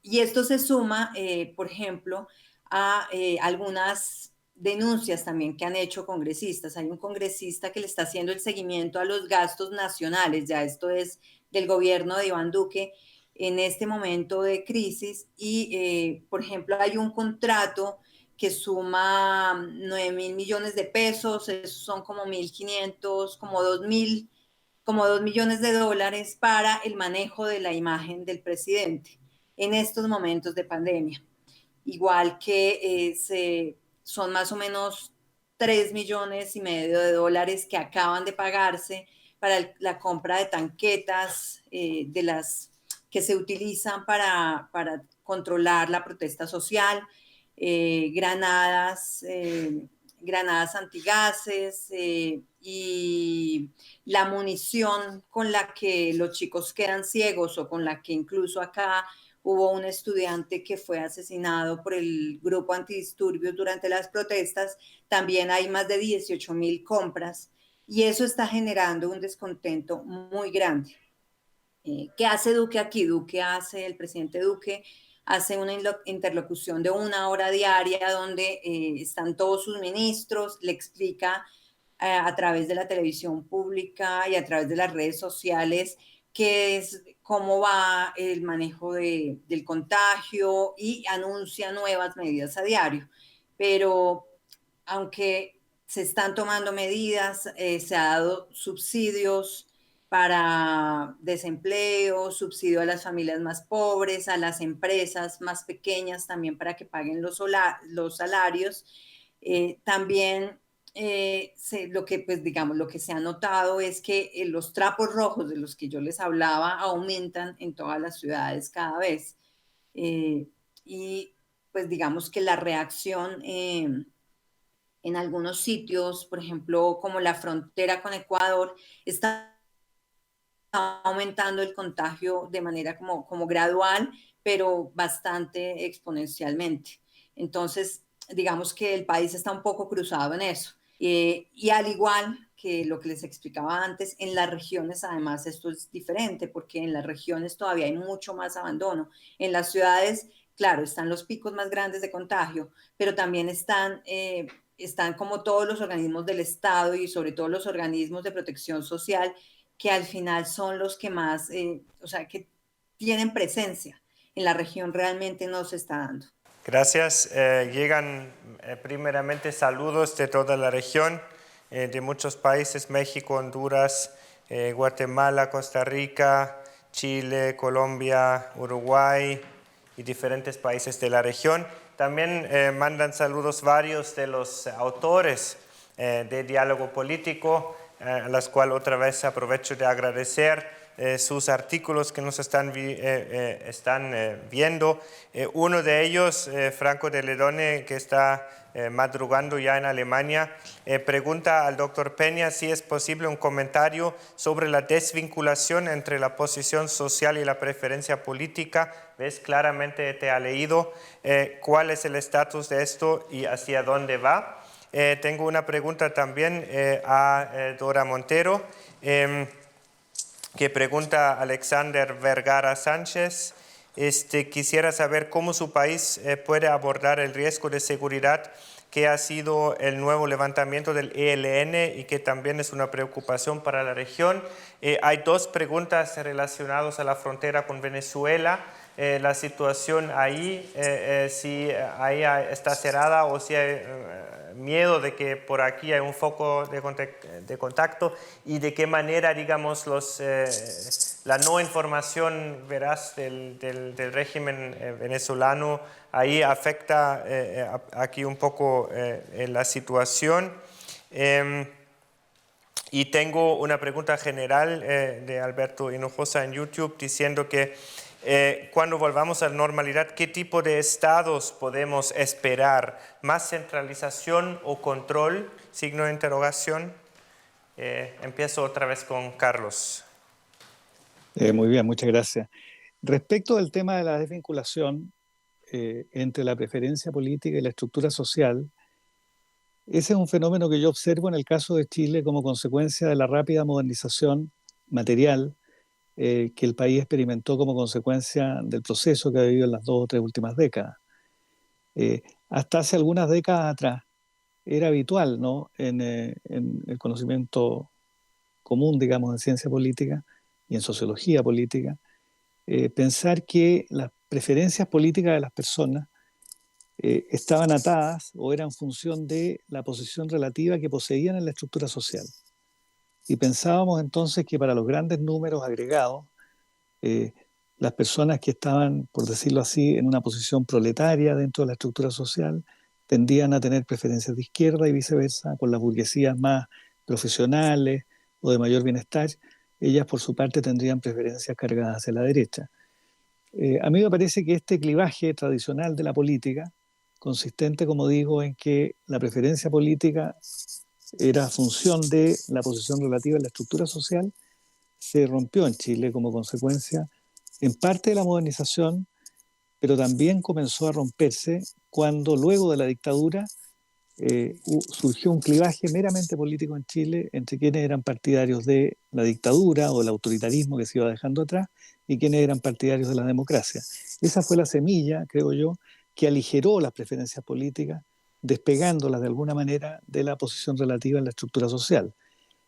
esto se suma, por ejemplo, a algunas denuncias también que han hecho congresistas. Hay un congresista que le está haciendo el seguimiento a los gastos nacionales, ya esto es del gobierno de Iván Duque en este momento de crisis, y por ejemplo hay un contrato que suma 9.000 millones de pesos, esos son como 1.500, como 2 millones de dólares para el manejo de la imagen del presidente en estos momentos de pandemia. Igual que son más o menos 3 millones y medio de dólares que acaban de pagarse para la compra de tanquetas, de las que se utilizan para controlar la protesta social, granadas antigases, y la munición con la que los chicos quedan ciegos, o con la que incluso acá hubo un estudiante que fue asesinado por el grupo antidisturbios durante las protestas. También hay más de 18.000 compras, y eso está generando un descontento muy grande. ¿Qué hace Duque aquí? El presidente Duque hace una interlocución de 1 hora diaria donde están todos sus ministros, le explica a través de la televisión pública y a través de las redes sociales cómo va el manejo del contagio, y anuncia nuevas medidas a diario. Pero aunque se están tomando medidas, se ha dado subsidios para desempleo, subsidio a las familias más pobres, a las empresas más pequeñas también para que paguen los salarios. También lo que se ha notado es que los trapos rojos de los que yo les hablaba aumentan en todas las ciudades cada vez. Y pues digamos que la reacción en algunos sitios, por ejemplo, como la frontera con Ecuador, está aumentando el contagio de manera como gradual, pero bastante exponencialmente. Entonces, digamos que el país está un poco cruzado en eso. Y al igual que lo que les explicaba antes, en las regiones además esto es diferente, porque en las regiones todavía hay mucho más abandono. En las ciudades, claro, están los picos más grandes de contagio, pero también están como todos los organismos del Estado, y sobre todo los organismos de protección social, que al final son los que más, que tienen presencia. En la región realmente no se está dando. Gracias. Llegan primeramente saludos de toda la región, de muchos países: México, Honduras, Guatemala, Costa Rica, Chile, Colombia, Uruguay y diferentes países de la región. También mandan saludos varios de los autores de Diálogo Político, a las cuales otra vez aprovecho de agradecer sus artículos que nos están viendo. Uno de ellos, Franco de Ledone, que está madrugando ya en Alemania, pregunta al doctor Peña si es posible un comentario sobre la desvinculación entre la posición social y la preferencia política. ¿Ves? Claramente te ha leído. ¿Cuál es el estatus de esto y hacia dónde va? Tengo una pregunta también a Dora Montero, que pregunta a Alexander Vergara Sánchez. Quisiera saber cómo su país puede abordar el riesgo de seguridad que ha sido el nuevo levantamiento del ELN y que también es una preocupación para la región. Hay dos preguntas relacionadas a la frontera con Venezuela. La situación ahí, si ahí está cerrada o si hay miedo de que por aquí hay un foco de contacto, y de qué manera, digamos, la no información veraz del régimen venezolano ahí afecta aquí un poco la situación. Em, y tengo una pregunta general de Alberto Hinojosa en YouTube diciendo que cuando volvamos a la normalidad, ¿qué tipo de estados podemos esperar? ¿Más centralización o control? Signo de interrogación. Empiezo otra vez con Carlos. Muy bien, muchas gracias. Respecto al tema de la desvinculación entre la preferencia política y la estructura social, ese es un fenómeno que yo observo en el caso de Chile como consecuencia de la rápida modernización material que el país experimentó como consecuencia del proceso que ha vivido en las 2 o 3 últimas décadas. Hasta hace algunas décadas atrás era habitual, ¿no?, en el conocimiento común, digamos, en ciencia política y en sociología política, pensar que las preferencias políticas de las personas estaban atadas o eran función de la posición relativa que poseían en la estructura social. Y pensábamos entonces que para los grandes números agregados, eh, las personas que estaban, por decirlo así, en una posición proletaria dentro de la estructura social, tendían a tener preferencias de izquierda y viceversa, con las burguesías más profesionales o de mayor bienestar, ellas por su parte tendrían preferencias cargadas hacia la derecha. A mí me parece que este clivaje tradicional de la política, consistente, como digo, en que la preferencia política era función de la posición relativa en la estructura social, se rompió en Chile como consecuencia en parte de la modernización, pero también comenzó a romperse cuando luego de la dictadura surgió un clivaje meramente político en Chile entre quienes eran partidarios de la dictadura o el autoritarismo que se iba dejando atrás y quienes eran partidarios de la democracia. Esa fue la semilla, creo yo, que aligeró las preferencias políticas, despegándolas de alguna manera de la posición relativa en la estructura social.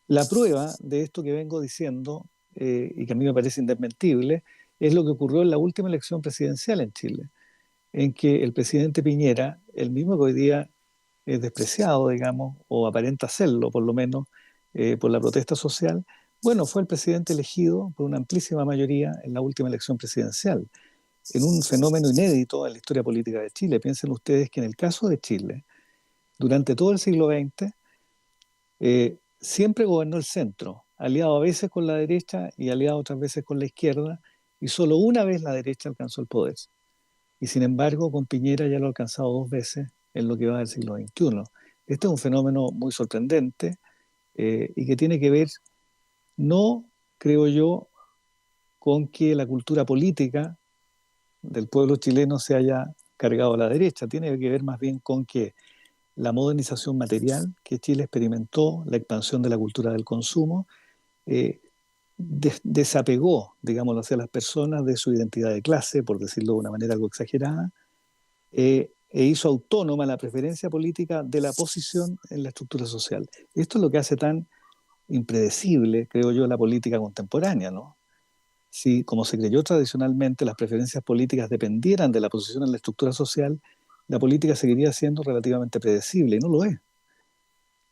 La prueba de esto que vengo diciendo, y que a mí me parece indesmentible, es lo que ocurrió en la última elección presidencial en Chile, en que el presidente Piñera, el mismo que hoy día es despreciado, digamos, o aparenta serlo, por lo menos, por la protesta social, bueno, fue el presidente elegido por una amplísima mayoría en la última elección presidencial, en un fenómeno inédito en la historia política de Chile. Piensen ustedes que en el caso de Chile, durante todo el siglo XX, siempre gobernó el centro, aliado a veces con la derecha y aliado otras veces con la izquierda, y solo una vez la derecha alcanzó el poder. Y sin embargo, con Piñera ya lo ha alcanzado 2 veces en lo que va del siglo XXI. Este es un fenómeno muy sorprendente y que tiene que ver, no, creo yo, con que la cultura política del pueblo chileno se haya cargado a la derecha, tiene que ver más bien con que la modernización material que Chile experimentó, la expansión de la cultura del consumo, eh, desapegó, digámoslo así, a las personas de su identidad de clase, por decirlo de una manera algo exagerada, e hizo autónoma la preferencia política de la posición en la estructura social. Esto es lo que hace tan impredecible, creo yo, la política contemporánea, ¿no? Si, como se creyó tradicionalmente, las preferencias políticas dependieran de la posición en la estructura social, la política seguiría siendo relativamente predecible, y no lo es.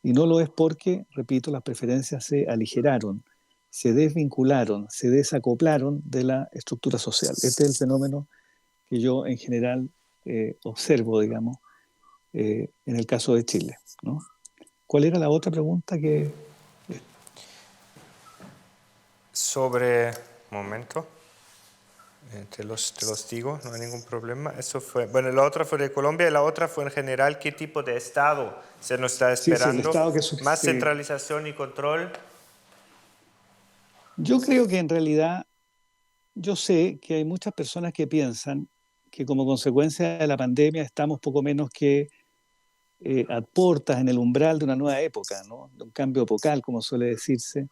Y no lo es porque, repito, las preferencias se aligeraron, se desvincularon, se desacoplaron de la estructura social. Este es el fenómeno que yo en general observo, digamos, en el caso de Chile, ¿no? ¿Cuál era la otra pregunta que...? Sobre... Momento. Te los digo, no hay ningún problema. Eso fue, bueno, la otra fue de Colombia y la otra fue en general, ¿qué tipo de Estado se nos está esperando? Sí, el Estado que ¿Más centralización y control? Yo creo que en realidad, yo sé que hay muchas personas que piensan que como consecuencia de la pandemia estamos poco menos que a puertas, en el umbral de una nueva época, ¿no? De un cambio epocal, como suele decirse,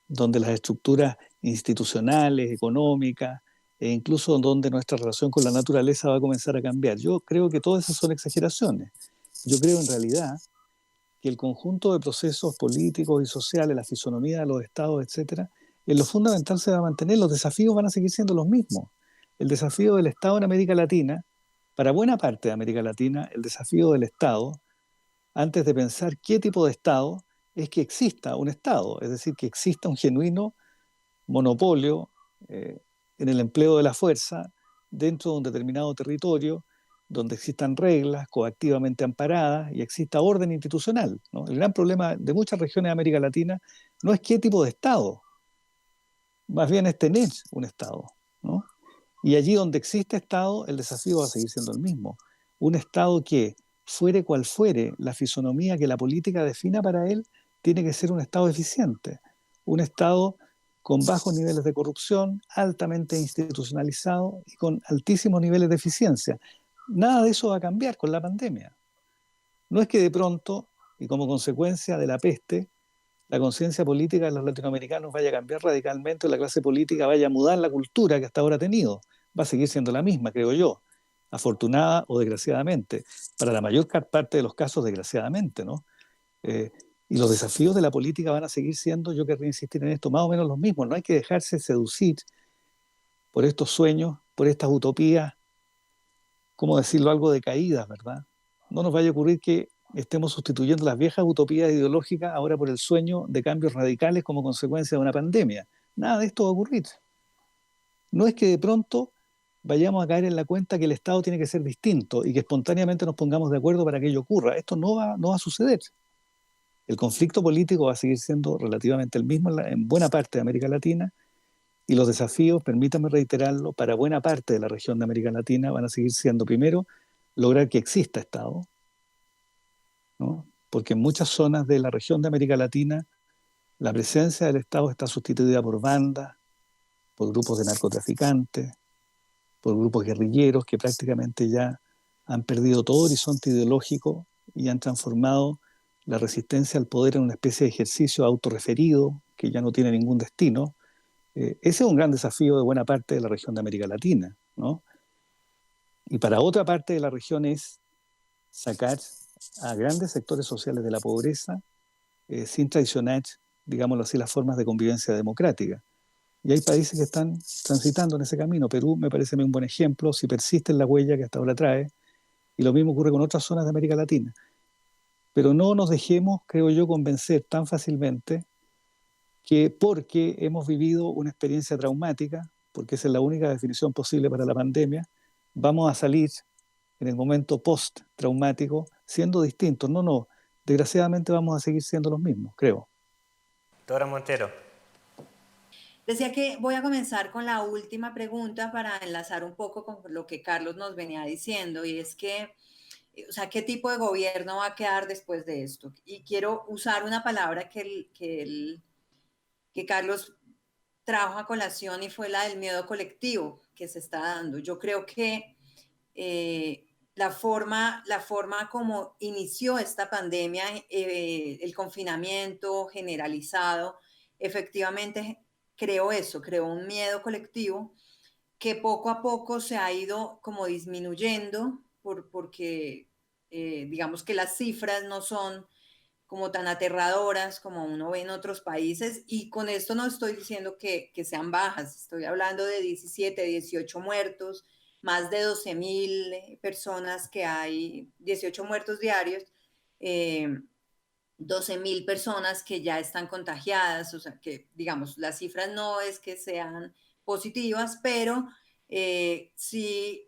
donde las estructuras institucionales, económicas, e incluso donde nuestra relación con la naturaleza va a comenzar a cambiar. Yo creo que todas esas son exageraciones. Yo creo en realidad que el conjunto de procesos políticos y sociales, la fisonomía de los estados, etcétera, en lo fundamental se va a mantener. Los desafíos van a seguir siendo los mismos. El desafío del Estado en América Latina, para buena parte de América Latina, el desafío del Estado, antes de pensar qué tipo de Estado, es que exista un Estado, es decir, que exista un genuino monopolio en el empleo de la fuerza dentro de un determinado territorio donde existan reglas coactivamente amparadas y exista orden institucional, ¿no? El gran problema de muchas regiones de América Latina no es qué tipo de Estado, más bien es tener un Estado, ¿no? Y allí donde existe Estado, el desafío va a seguir siendo el mismo. Un Estado que, fuere cual fuere la fisonomía que la política defina para él, tiene que ser un Estado eficiente, un Estado con bajos niveles de corrupción, altamente institucionalizado y con altísimos niveles de eficiencia. Nada de eso va a cambiar con la pandemia. No es que de pronto, y como consecuencia de la peste, la conciencia política de los latinoamericanos vaya a cambiar radicalmente o la clase política vaya a mudar la cultura que hasta ahora ha tenido. Va a seguir siendo la misma, creo yo, afortunada o desgraciadamente. Para la mayor parte de los casos, desgraciadamente, ¿no? Eh, y los desafíos de la política van a seguir siendo, yo querría insistir en esto, más o menos los mismos. No hay que dejarse seducir por estos sueños, por estas utopías, ¿cómo decirlo?, algo decaídas, ¿verdad? No nos vaya a ocurrir que estemos sustituyendo las viejas utopías ideológicas ahora por el sueño de cambios radicales como consecuencia de una pandemia. Nada de esto va a ocurrir. No es que de pronto vayamos a caer en la cuenta que el Estado tiene que ser distinto y que espontáneamente nos pongamos de acuerdo para que ello ocurra. Esto no va a suceder. El conflicto político va a seguir siendo relativamente el mismo en buena parte de América Latina y los desafíos, permítanme reiterarlo, para buena parte de la región de América Latina van a seguir siendo, primero, lograr que exista Estado, ¿no? Porque en muchas zonas de la región de América Latina la presencia del Estado está sustituida por bandas, por grupos de narcotraficantes, por grupos guerrilleros que prácticamente ya han perdido todo horizonte ideológico y han transformado la resistencia al poder en una especie de ejercicio autorreferido que ya no tiene ningún destino. Ese es un gran desafío de buena parte de la región de América Latina, ¿no? Y para otra parte de la región es sacar a grandes sectores sociales de la pobreza sin traicionar, digámoslo así, las formas de convivencia democrática. Y hay países que están transitando en ese camino. Perú me parece un buen ejemplo, si persiste en la huella que hasta ahora trae, y lo mismo ocurre con otras zonas de América Latina. Pero no nos dejemos, creo yo, convencer tan fácilmente que porque hemos vivido una experiencia traumática, porque esa es la única definición posible para la pandemia, vamos a salir en el momento post-traumático siendo distintos. No, no, desgraciadamente vamos a seguir siendo los mismos, creo. Dora Montero. Decía que voy a comenzar con la última pregunta para enlazar un poco con lo que Carlos nos venía diciendo, y es que, o sea, ¿qué tipo de gobierno va a quedar después de esto? Y quiero usar una palabra que Carlos trajo a colación y fue la del miedo colectivo que se está dando. Yo creo que la forma como inició esta pandemia, el confinamiento generalizado, efectivamente creó eso, creó un miedo colectivo que poco a poco se ha ido como disminuyendo porque digamos que las cifras no son como tan aterradoras como uno ve en otros países. Y con esto no estoy diciendo que sean bajas, estoy hablando de 17, 18 muertos, más de 12.000 personas que hay, 18 muertos diarios, 12.000 personas que ya están contagiadas, o sea que digamos, las cifras no es que sean positivas, pero sí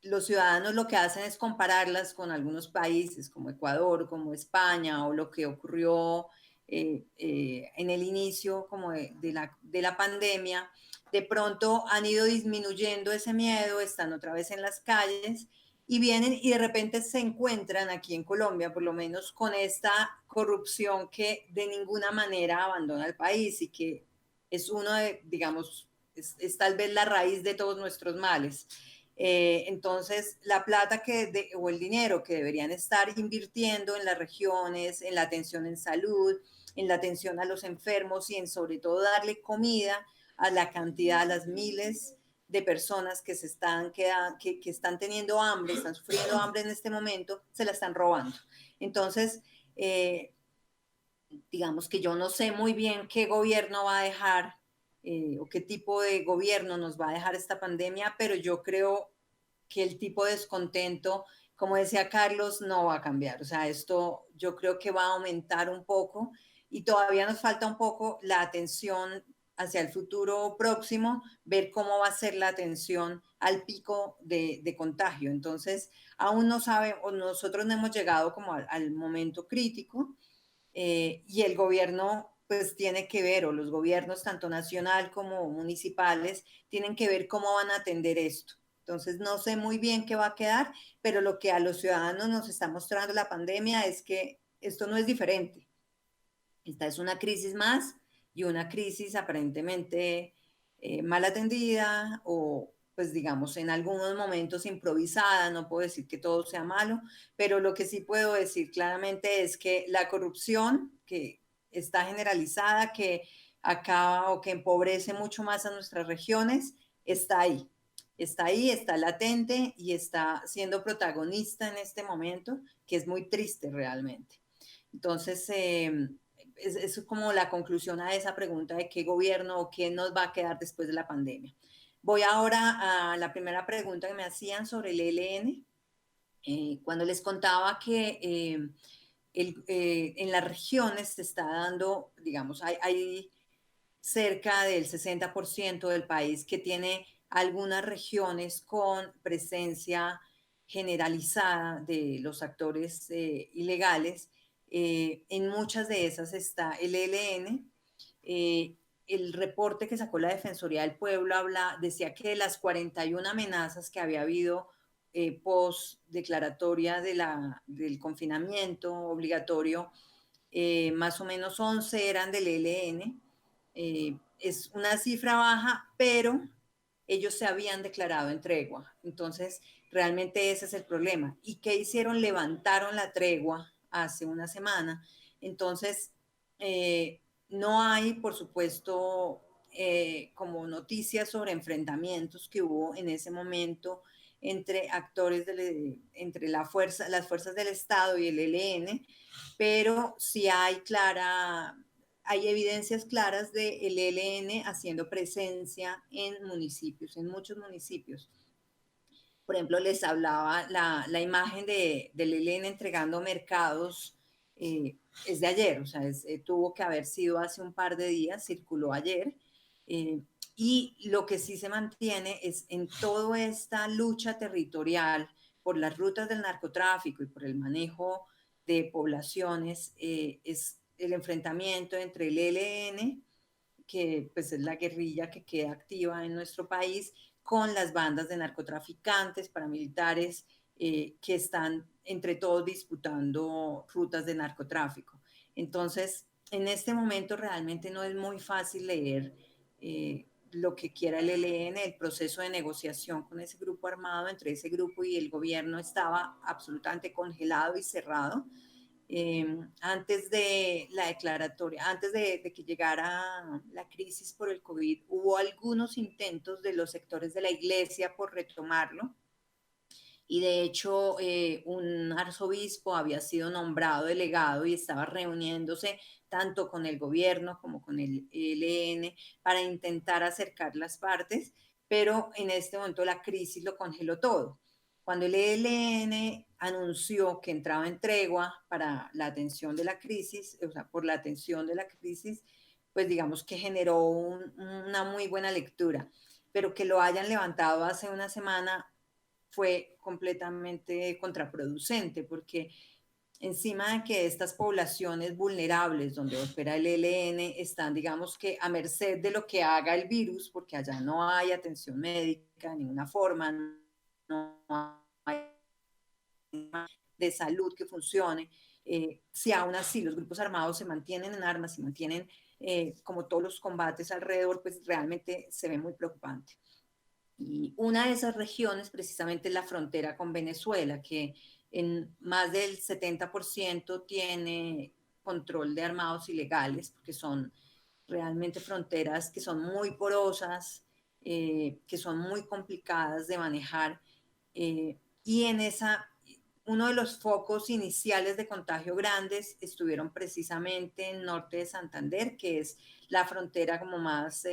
los ciudadanos lo que hacen es compararlas con algunos países como Ecuador, como España, o lo que ocurrió en el inicio como de la pandemia. De pronto han ido disminuyendo ese miedo, están otra vez en las calles y vienen y de repente se encuentran aquí en Colombia, por lo menos con esta corrupción que de ninguna manera abandona el país y que es uno de, digamos, es tal vez la raíz de todos nuestros males. Entonces, la plata o el dinero que deberían estar invirtiendo en las regiones, en la atención en salud, en la atención a los enfermos y en sobre todo darle comida a la cantidad, a las miles de personas que se están quedando, que están teniendo hambre, están sufriendo hambre en este momento, se la están robando. Entonces, digamos que yo no sé muy bien qué gobierno va a dejar o qué tipo de gobierno nos va a dejar esta pandemia, pero yo creo que el tipo de descontento, como decía Carlos, no va a cambiar. O sea, esto yo creo que va a aumentar un poco y todavía nos falta un poco la atención hacia el futuro próximo, ver cómo va a ser la atención al pico de contagio. Entonces, aún no sabe, o nosotros no hemos llegado como al momento crítico, y el gobierno pues tiene que ver, o los gobiernos tanto nacional como municipales, tienen que ver cómo van a atender esto. Entonces, no sé muy bien qué va a quedar, pero lo que a los ciudadanos nos está mostrando la pandemia es que esto no es diferente. Esta es una crisis más y una crisis aparentemente mal atendida o pues digamos en algunos momentos improvisada, no puedo decir que todo sea malo, pero lo que sí puedo decir claramente es que la corrupción que está generalizada, que acaba o que empobrece mucho más a nuestras regiones, está ahí, está latente y está siendo protagonista en este momento, que es muy triste realmente. Entonces, es como la conclusión a esa pregunta de qué gobierno o qué nos va a quedar después de la pandemia. Voy ahora a la primera pregunta que me hacían sobre el ELN. Cuando les contaba que en las regiones se está dando, digamos, hay cerca del 60% del país que tiene algunas regiones con presencia generalizada de los actores ilegales. En muchas de esas está el ELN. El reporte que sacó la Defensoría del Pueblo decía que de las 41 amenazas que había habido post declaratoria del confinamiento obligatorio, más o menos 11 eran del ELN. Es una cifra baja, pero ellos se habían declarado en tregua. Entonces, realmente ese es el problema. ¿Y qué hicieron? Levantaron la tregua hace una semana. Entonces, no hay, por supuesto, como noticias sobre enfrentamientos que hubo en ese momento entre actores, entre las fuerzas del Estado y el ELN, pero sí hay evidencias claras del ELN haciendo presencia en municipios, en muchos municipios. Por ejemplo, les hablaba la imagen del ELN entregando mercados, es de ayer, o sea, tuvo que haber sido hace un par de días, circuló ayer. eh, y lo que sí se mantiene es en toda esta lucha territorial por las rutas del narcotráfico y por el manejo de poblaciones, es el enfrentamiento entre el ELN, que pues es la guerrilla que queda activa en nuestro país, con las bandas de narcotraficantes, paramilitares, que están entre todos disputando rutas de narcotráfico. Entonces, en este momento realmente no es muy fácil leer lo que quiera el ELN. El proceso de negociación con ese grupo armado, entre ese grupo y el gobierno, estaba absolutamente congelado y cerrado. Antes de la declaratoria, antes de que llegara la crisis por el COVID, hubo algunos intentos de los sectores de la iglesia por retomarlo. Y de hecho, un arzobispo había sido nombrado delegado y estaba reuniéndose tanto con el gobierno como con el ELN para intentar acercar las partes, pero en este momento la crisis lo congeló todo. Cuando el ELN anunció que entraba en tregua para la atención de la crisis, o sea, por la atención de la crisis, pues digamos que generó una muy buena lectura, pero que lo hayan levantado hace una semana fue completamente contraproducente, porque encima de que estas poblaciones vulnerables donde opera el ELN están, digamos que, a merced de lo que haga el virus, porque allá no hay atención médica de ninguna forma, no hay de salud que funcione. Si aún así los grupos armados se mantienen en armas, se mantienen como todos los combates alrededor, pues realmente se ve muy preocupante. Y una de esas regiones precisamente es la frontera con Venezuela, que en más del 70% tiene control de armados ilegales, porque son realmente fronteras que son muy porosas, que son muy complicadas de manejar. Y en esa, uno de los focos iniciales de contagio grandes estuvieron precisamente en norte de Santander, que es la frontera como más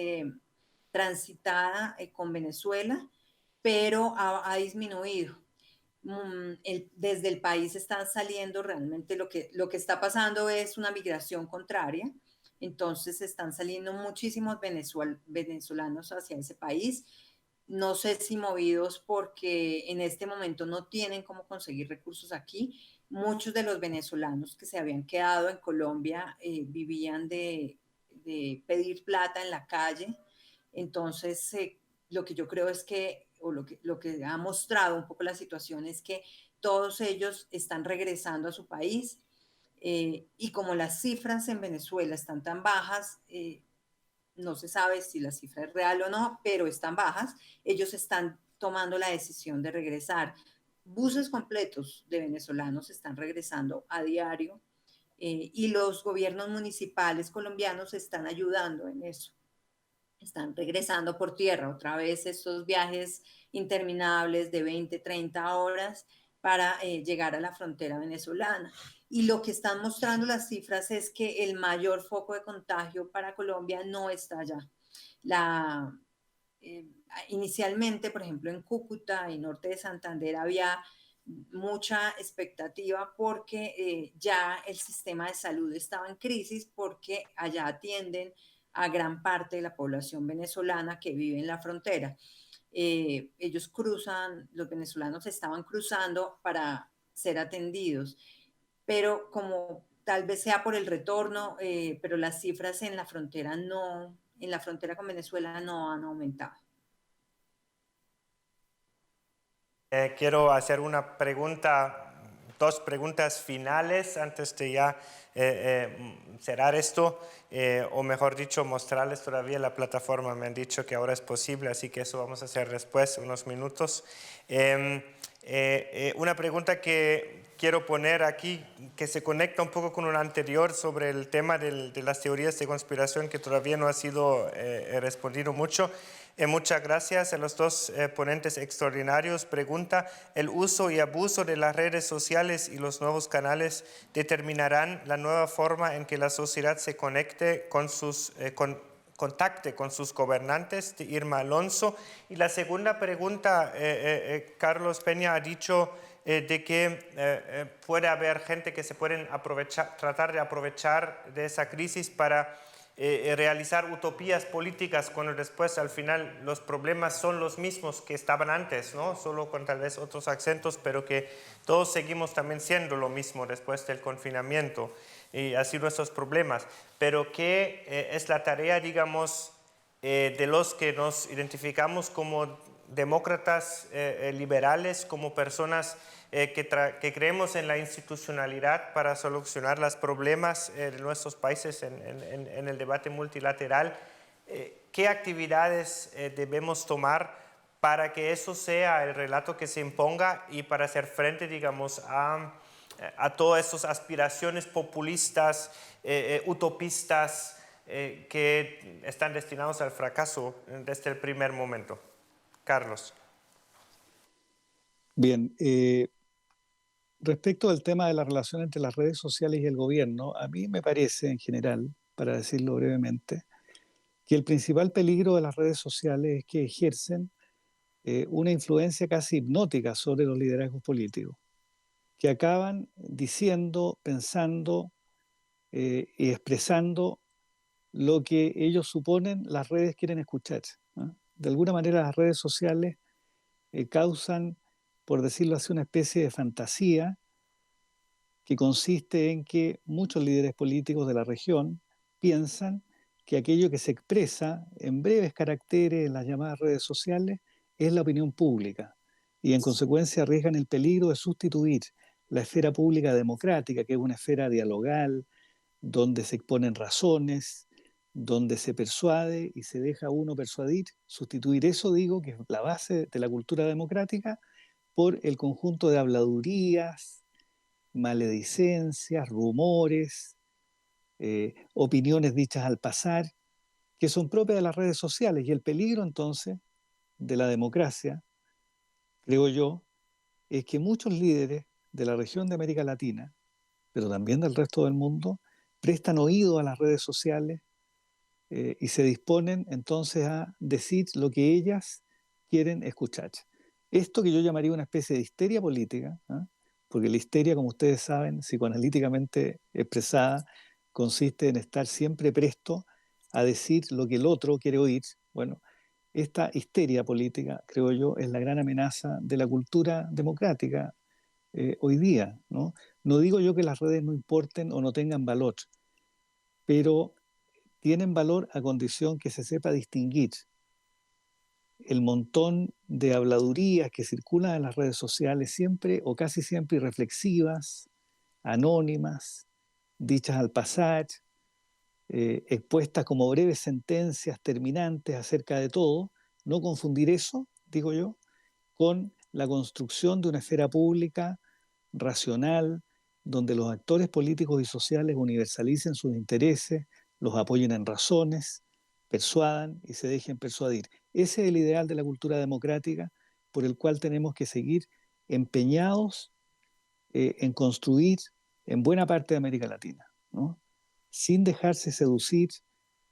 transitada con Venezuela, pero ha disminuido. Desde el país están saliendo realmente lo que está pasando es una migración contraria, entonces están saliendo muchísimos venezolanos hacia ese país. No sé si movidos porque en este momento no tienen cómo conseguir recursos aquí. Muchos de los venezolanos que se habían quedado en Colombia vivían de pedir plata en la calle. Entonces, lo que yo creo es que, o lo que ha mostrado un poco la situación es que todos ellos están regresando a su país y como las cifras en Venezuela están tan bajas, no se sabe si la cifra es real o no, pero están bajas, ellos están tomando la decisión de regresar. Buses completos de venezolanos están regresando a diario y los gobiernos municipales colombianos están ayudando en eso. Están regresando por tierra otra vez estos viajes interminables de 20, 30 horas para llegar a la frontera venezolana. Y lo que están mostrando las cifras es que el mayor foco de contagio para Colombia no está allá. La, eh, Inicialmente, por ejemplo, en Cúcuta y norte de Santander había mucha expectativa porque ya el sistema de salud estaba en crisis porque allá atienden a gran parte de la población venezolana que vive en la frontera. Ellos cruzan, los venezolanos estaban cruzando para ser atendidos, pero como tal vez sea por el retorno, pero las cifras en la frontera no, en la frontera con Venezuela no han aumentado. Quiero hacer una pregunta, dos preguntas finales antes de ya cerrar esto, o mejor dicho, mostrarles todavía la plataforma. Me han dicho que ahora es posible, así que eso vamos a hacer después, unos minutos. Una pregunta que quiero poner aquí, que se conecta un poco con una anterior sobre el tema de las teorías de conspiración, que todavía no ha sido respondido mucho. Muchas gracias a los dos ponentes extraordinarios. Pregunta: ¿el uso y abuso de las redes sociales y los nuevos canales determinarán la nueva forma en que la sociedad se conecte con sus, contacte con sus gobernantes? De Irma Alonso. Y la segunda pregunta, Carlos Peña ha dicho de que puede haber gente que se pueden aprovechar, tratar de aprovechar de esa crisis para realizar utopías políticas cuando después al final los problemas son los mismos que estaban antes, ¿no? Solo con tal vez otros acentos, pero que todos seguimos también siendo lo mismo después del confinamiento y así nuestros problemas. Pero ¿qué es la tarea, digamos, de los que nos identificamos como demócratas liberales, como personas que creemos en la institucionalidad para solucionar los problemas de nuestros países en el debate multilateral? ¿Qué actividades debemos tomar para que eso sea el relato que se imponga y para hacer frente, digamos, a todas esas aspiraciones populistas, utopistas, que están destinados al fracaso desde el primer momento? Carlos. Bien, respecto al tema de la relación entre las redes sociales y el gobierno, a mí me parece en general, para decirlo brevemente, que el principal peligro de las redes sociales es que ejercen una influencia casi hipnótica sobre los liderazgos políticos, que acaban diciendo, pensando y expresando lo que ellos suponen las redes quieren escuchar, ¿no? De alguna manera las redes sociales causan, por decirlo así, una especie de fantasía que consiste en que muchos líderes políticos de la región piensan que aquello que se expresa en breves caracteres en las llamadas redes sociales es la opinión pública y en consecuencia arriesgan el peligro de sustituir la esfera pública democrática, que es una esfera dialogal, donde se exponen razones, donde se persuade y se deja uno persuadir, sustituir eso, digo, que es la base de la cultura democrática, por el conjunto de habladurías, maledicencias, rumores, opiniones dichas al pasar, que son propias de las redes sociales. Y el peligro entonces de la democracia, creo yo, es que muchos líderes de la región de América Latina, pero también del resto del mundo, prestan oído a las redes sociales y se disponen entonces a decir lo que ellas quieren escuchar. Esto que yo llamaría una especie de histeria política, ¿eh? Porque la histeria, como ustedes saben, psicoanalíticamente expresada, consiste en estar siempre presto a decir lo que el otro quiere oír. Bueno, esta histeria política, creo yo, es la gran amenaza de la cultura democrática hoy día, ¿no? No digo yo que las redes no importen o no tengan valor, pero tienen valor a condición que se sepa distinguir el montón de habladurías que circulan en las redes sociales, siempre o casi siempre irreflexivas, anónimas, dichas al pasar, expuestas como breves sentencias terminantes acerca de todo. No confundir eso, digo yo, con la construcción de una esfera pública racional, donde los actores políticos y sociales universalicen sus intereses, los apoyen en razones, persuadan y se dejen persuadir. Ese es el ideal de la cultura democrática por el cual tenemos que seguir empeñados en construir en buena parte de América Latina, ¿no? Sin dejarse seducir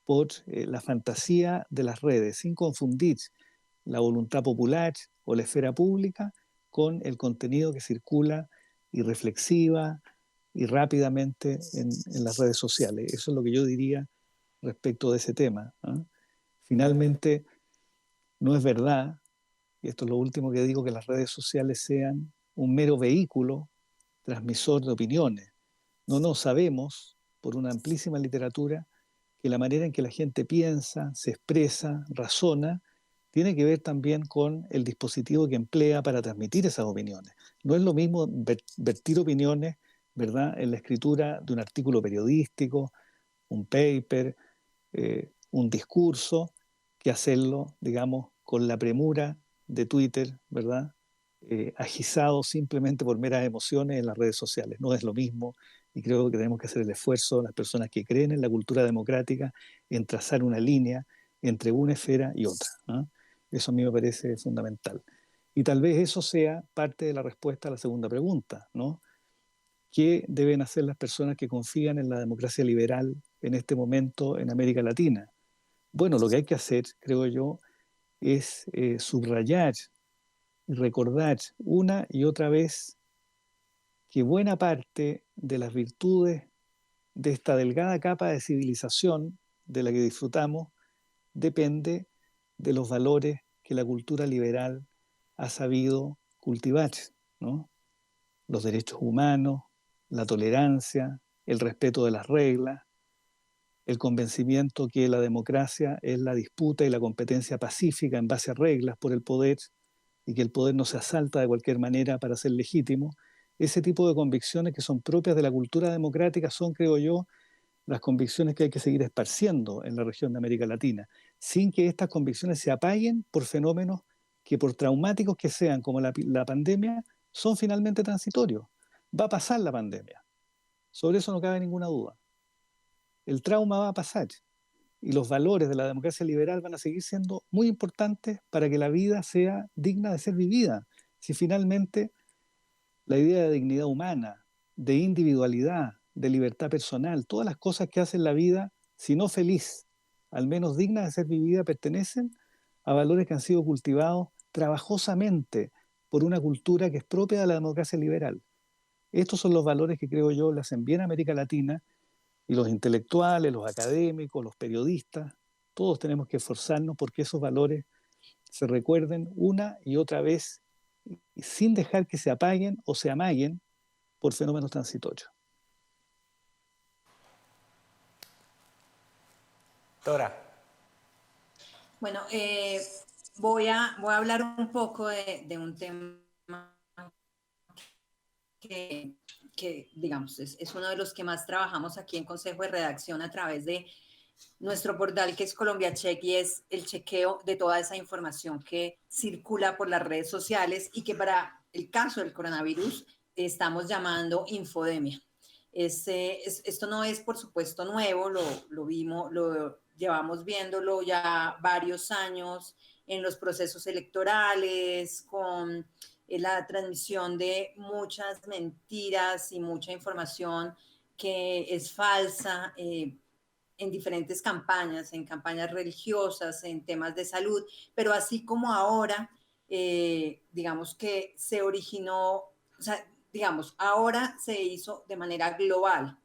por la fantasía de las redes, sin confundir la voluntad popular o la esfera pública con el contenido que circula irreflexiva y rápidamente en las redes sociales. Eso es lo que yo diría respecto de ese tema, ¿eh? Finalmente, no es verdad, y esto es lo último que digo, que las redes sociales sean un mero vehículo transmisor de opiniones. No sabemos, por una amplísima literatura, que la manera en que la gente piensa, se expresa, razona, tiene que ver también con el dispositivo que emplea para transmitir esas opiniones. No es lo mismo vertir opiniones, ¿verdad?, en la escritura de un artículo periodístico, un paper, un discurso, que hacerlo, digamos, con la premura de Twitter, ¿verdad?, agizado simplemente por meras emociones en las redes sociales. No es lo mismo, y creo que tenemos que hacer el esfuerzo, las personas que creen en la cultura democrática, en trazar una línea entre una esfera y otra, ¿no? Eso a mí me parece fundamental. Y tal vez eso sea parte de la respuesta a la segunda pregunta, ¿no? ¿Qué deben hacer las personas que confían en la democracia liberal en este momento en América Latina? Bueno, lo que hay que hacer, creo yo, es subrayar y recordar una y otra vez que buena parte de las virtudes de esta delgada capa de civilización de la que disfrutamos depende de los valores que la cultura liberal ha sabido cultivar, ¿no? Los derechos humanos, la tolerancia, el respeto de las reglas, el convencimiento que la democracia es la disputa y la competencia pacífica en base a reglas por el poder y que el poder no se asalta de cualquier manera para ser legítimo. Ese tipo de convicciones que son propias de la cultura democrática son, creo yo, las convicciones que hay que seguir esparciendo en la región de América Latina, sin que estas convicciones se apaguen por fenómenos que, por traumáticos que sean, como la pandemia, son finalmente transitorios. Va a pasar la pandemia. Sobre eso no cabe ninguna duda. El trauma va a pasar y los valores de la democracia liberal van a seguir siendo muy importantes para que la vida sea digna de ser vivida. Si finalmente la idea de dignidad humana, de individualidad, de libertad personal, todas las cosas que hacen la vida, si no feliz, al menos digna de ser vivida, pertenecen a valores que han sido cultivados trabajosamente por una cultura que es propia de la democracia liberal. Estos son los valores que creo yo le hacen bien a América Latina, y los intelectuales, los académicos, los periodistas, todos tenemos que esforzarnos porque esos valores se recuerden una y otra vez sin dejar que se apaguen o se amaguen por fenómenos transitorios. Dora. Bueno, voy a hablar un poco de un tema que digamos, es uno de los que más trabajamos aquí en Consejo de Redacción a través de nuestro portal que es Colombia Check, y es el chequeo de toda esa información que circula por las redes sociales y que para el caso del coronavirus estamos llamando infodemia. Esto no es, por supuesto, nuevo, lo llevamos viéndolo ya varios años en los procesos electorales, con la transmisión de muchas mentiras y mucha información que es falsa, en diferentes campañas, en campañas religiosas, en temas de salud, pero así como ahora, digamos que se originó, o sea, digamos, ahora se hizo de manera global.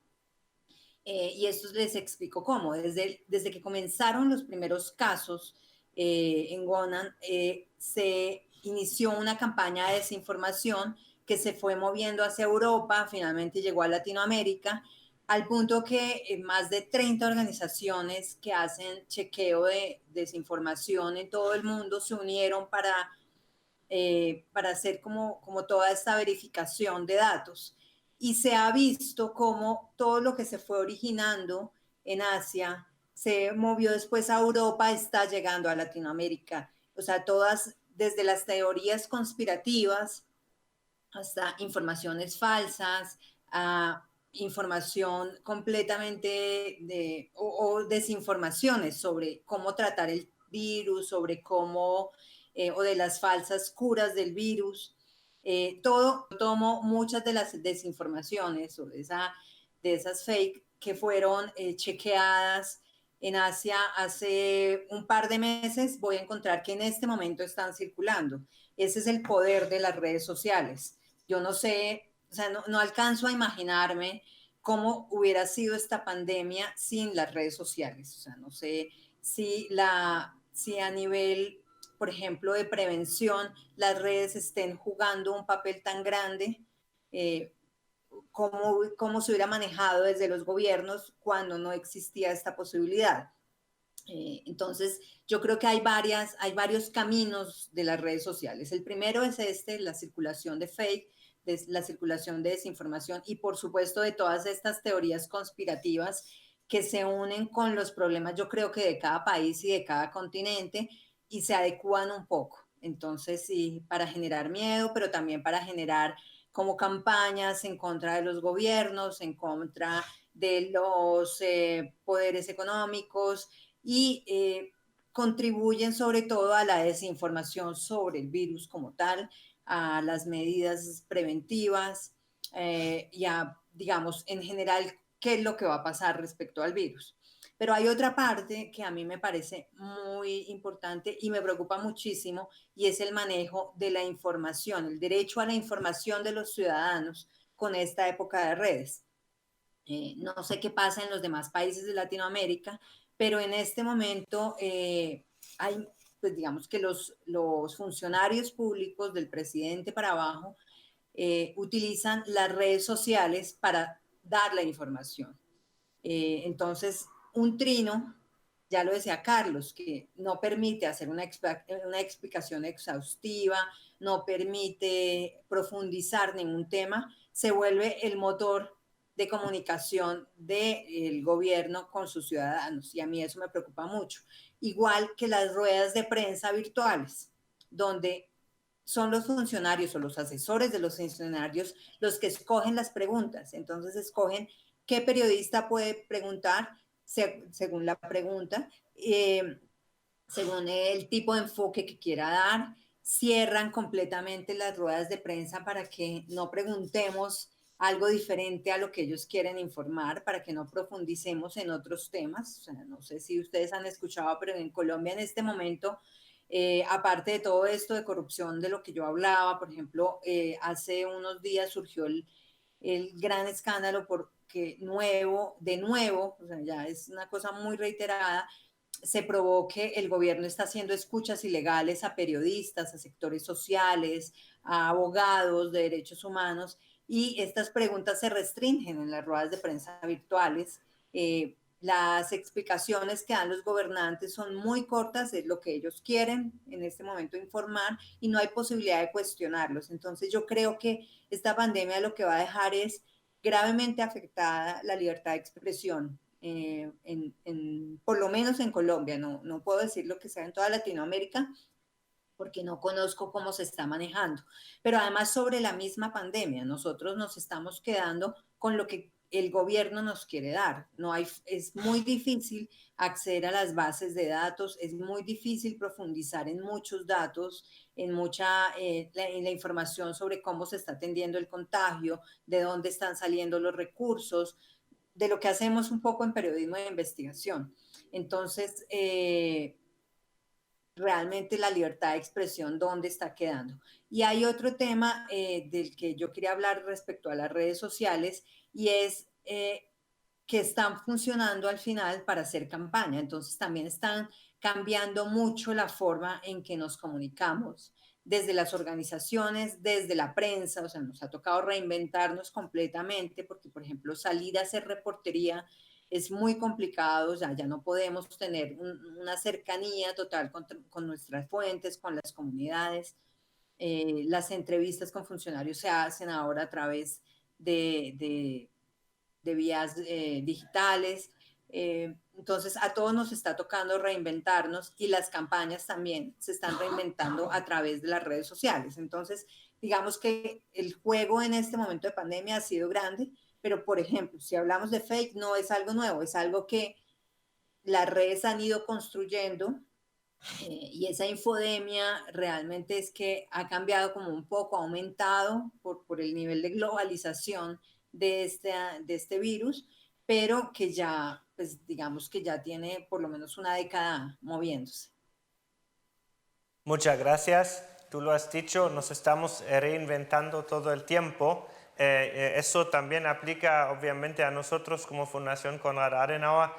Y esto les explico cómo. Desde que comenzaron los primeros casos en Wonan, se inició una campaña de desinformación que se fue moviendo hacia Europa, finalmente llegó a Latinoamérica, al punto que más de 30 organizaciones que hacen chequeo de desinformación en todo el mundo se unieron para hacer como toda esta verificación de datos. Y se ha visto cómo todo lo que se fue originando en Asia se movió después a Europa, está llegando a Latinoamérica. O sea, todas, desde las teorías conspirativas hasta informaciones falsas, a información completamente o desinformaciones sobre cómo tratar el virus, sobre cómo, o de las falsas curas del virus. Todo tomo muchas de las desinformaciones o de esas fake que fueron chequeadas en Asia hace un par de meses, voy a encontrar que en este momento están circulando. Ese es el poder de las redes sociales. Yo no sé, o sea, no alcanzo a imaginarme cómo hubiera sido esta pandemia sin las redes sociales. O sea, no sé si a nivel, por ejemplo, de prevención, las redes estén jugando un papel tan grande, eh, cómo se hubiera manejado desde los gobiernos cuando no existía esta posibilidad. Entonces, yo creo que hay varios caminos de las redes sociales. El primero es la circulación de fake, la circulación de desinformación y, por supuesto, de todas estas teorías conspirativas que se unen con los problemas, yo creo que de cada país y de cada continente y se adecúan un poco. Entonces, sí, para generar miedo, pero también para generar como campañas en contra de los gobiernos, en contra de los poderes económicos, y contribuyen sobre todo a la desinformación sobre el virus como tal, a las medidas preventivas y a, digamos, en general, qué es lo que va a pasar respecto al virus. Pero hay otra parte que a mí me parece muy importante y me preocupa muchísimo y es el manejo de la información, el derecho a la información de los ciudadanos con esta época de redes. No sé qué pasa en los demás países de Latinoamérica, pero en este momento hay, pues digamos que los funcionarios públicos del presidente para abajo utilizan las redes sociales para dar la información. Entonces, un trino, ya lo decía Carlos, que no permite hacer una explicación exhaustiva, no permite profundizar ningún tema, se vuelve el motor de comunicación del gobierno con sus ciudadanos. Y a mí eso me preocupa mucho. Igual que las ruedas de prensa virtuales, donde son los funcionarios o los asesores de los funcionarios los que escogen las preguntas. Entonces escogen qué periodista puede preguntar según la pregunta, según el tipo de enfoque que quiera dar. Cierran completamente las ruedas de prensa para que no preguntemos algo diferente a lo que ellos quieren informar, para que no profundicemos en otros temas. O sea, no sé si ustedes han escuchado, pero en Colombia en este momento, aparte de todo esto de corrupción de lo que yo hablaba, por ejemplo, hace unos días surgió el gran escándalo porque de nuevo, o sea, ya es una cosa muy reiterada, se probó que el gobierno está haciendo escuchas ilegales a periodistas, a sectores sociales, a abogados de derechos humanos, y estas preguntas se restringen en las ruedas de prensa virtuales. Las explicaciones que dan los gobernantes son muy cortas, es lo que ellos quieren en este momento informar y no hay posibilidad de cuestionarlos. Entonces yo creo que esta pandemia lo que va a dejar es gravemente afectada la libertad de expresión, por lo menos en Colombia. No puedo decir lo que sea en toda Latinoamérica porque no conozco cómo se está manejando. Pero además sobre la misma pandemia, nosotros nos estamos quedando con lo que el gobierno nos quiere dar. Es muy difícil acceder a las bases de datos, es muy difícil profundizar en muchos datos, en la información sobre cómo se está atendiendo el contagio, de dónde están saliendo los recursos, de lo que hacemos un poco en periodismo de investigación. Entonces, realmente la libertad de expresión, ¿dónde está quedando? Y hay otro tema del que yo quería hablar respecto a las redes sociales y es que están funcionando al final para hacer campaña. Entonces también están cambiando mucho la forma en que nos comunicamos desde las organizaciones, desde la prensa, o sea, nos ha tocado reinventarnos completamente porque, por ejemplo, salir a hacer reportería es muy complicado, ya no podemos tener una cercanía total con nuestras fuentes, con las comunidades. Las entrevistas con funcionarios se hacen ahora a través de vías digitales. Entonces, a todos nos está tocando reinventarnos y las campañas también se están reinventando a través de las redes sociales. Entonces, digamos que el juego en este momento de pandemia ha sido grande, pero por ejemplo, si hablamos de fake, no es algo nuevo, es algo que las redes han ido construyendo y esa infodemia realmente es que ha cambiado como un poco, ha aumentado por el nivel de globalización de este virus, pero que ya, pues digamos que ya tiene por lo menos una década moviéndose. Muchas gracias. Tú lo has dicho, nos estamos reinventando todo el tiempo. Eso también aplica obviamente a nosotros como Fundación Konrad Adenauer,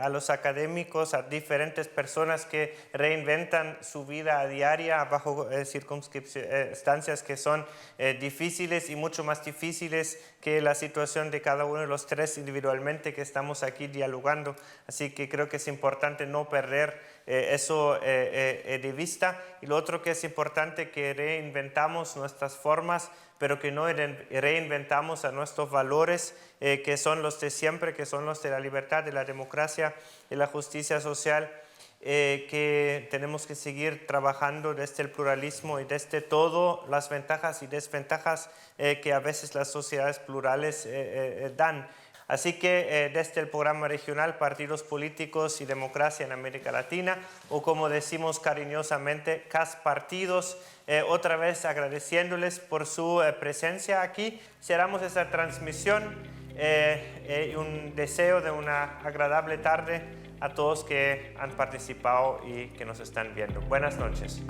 a los académicos, a diferentes personas que reinventan su vida diaria bajo circunstancias que son difíciles y mucho más difíciles que la situación de cada uno de los tres individualmente que estamos aquí dialogando. Así que creo que es importante no perder eso de vista. Y lo otro que es importante, que reinventamos nuestras formas, pero que no reinventamos a nuestros valores, que son los de siempre, que son los de la libertad, de la democracia, de la justicia social, que tenemos que seguir trabajando desde el pluralismo y desde todas las ventajas y desventajas que a veces las sociedades plurales dan. Así que desde el programa regional Partidos Políticos y Democracia en América Latina, o como decimos cariñosamente, CAS Partidos, otra vez agradeciéndoles por su presencia aquí. Cerramos esta transmisión y un deseo de una agradable tarde a todos que han participado y que nos están viendo. Buenas noches.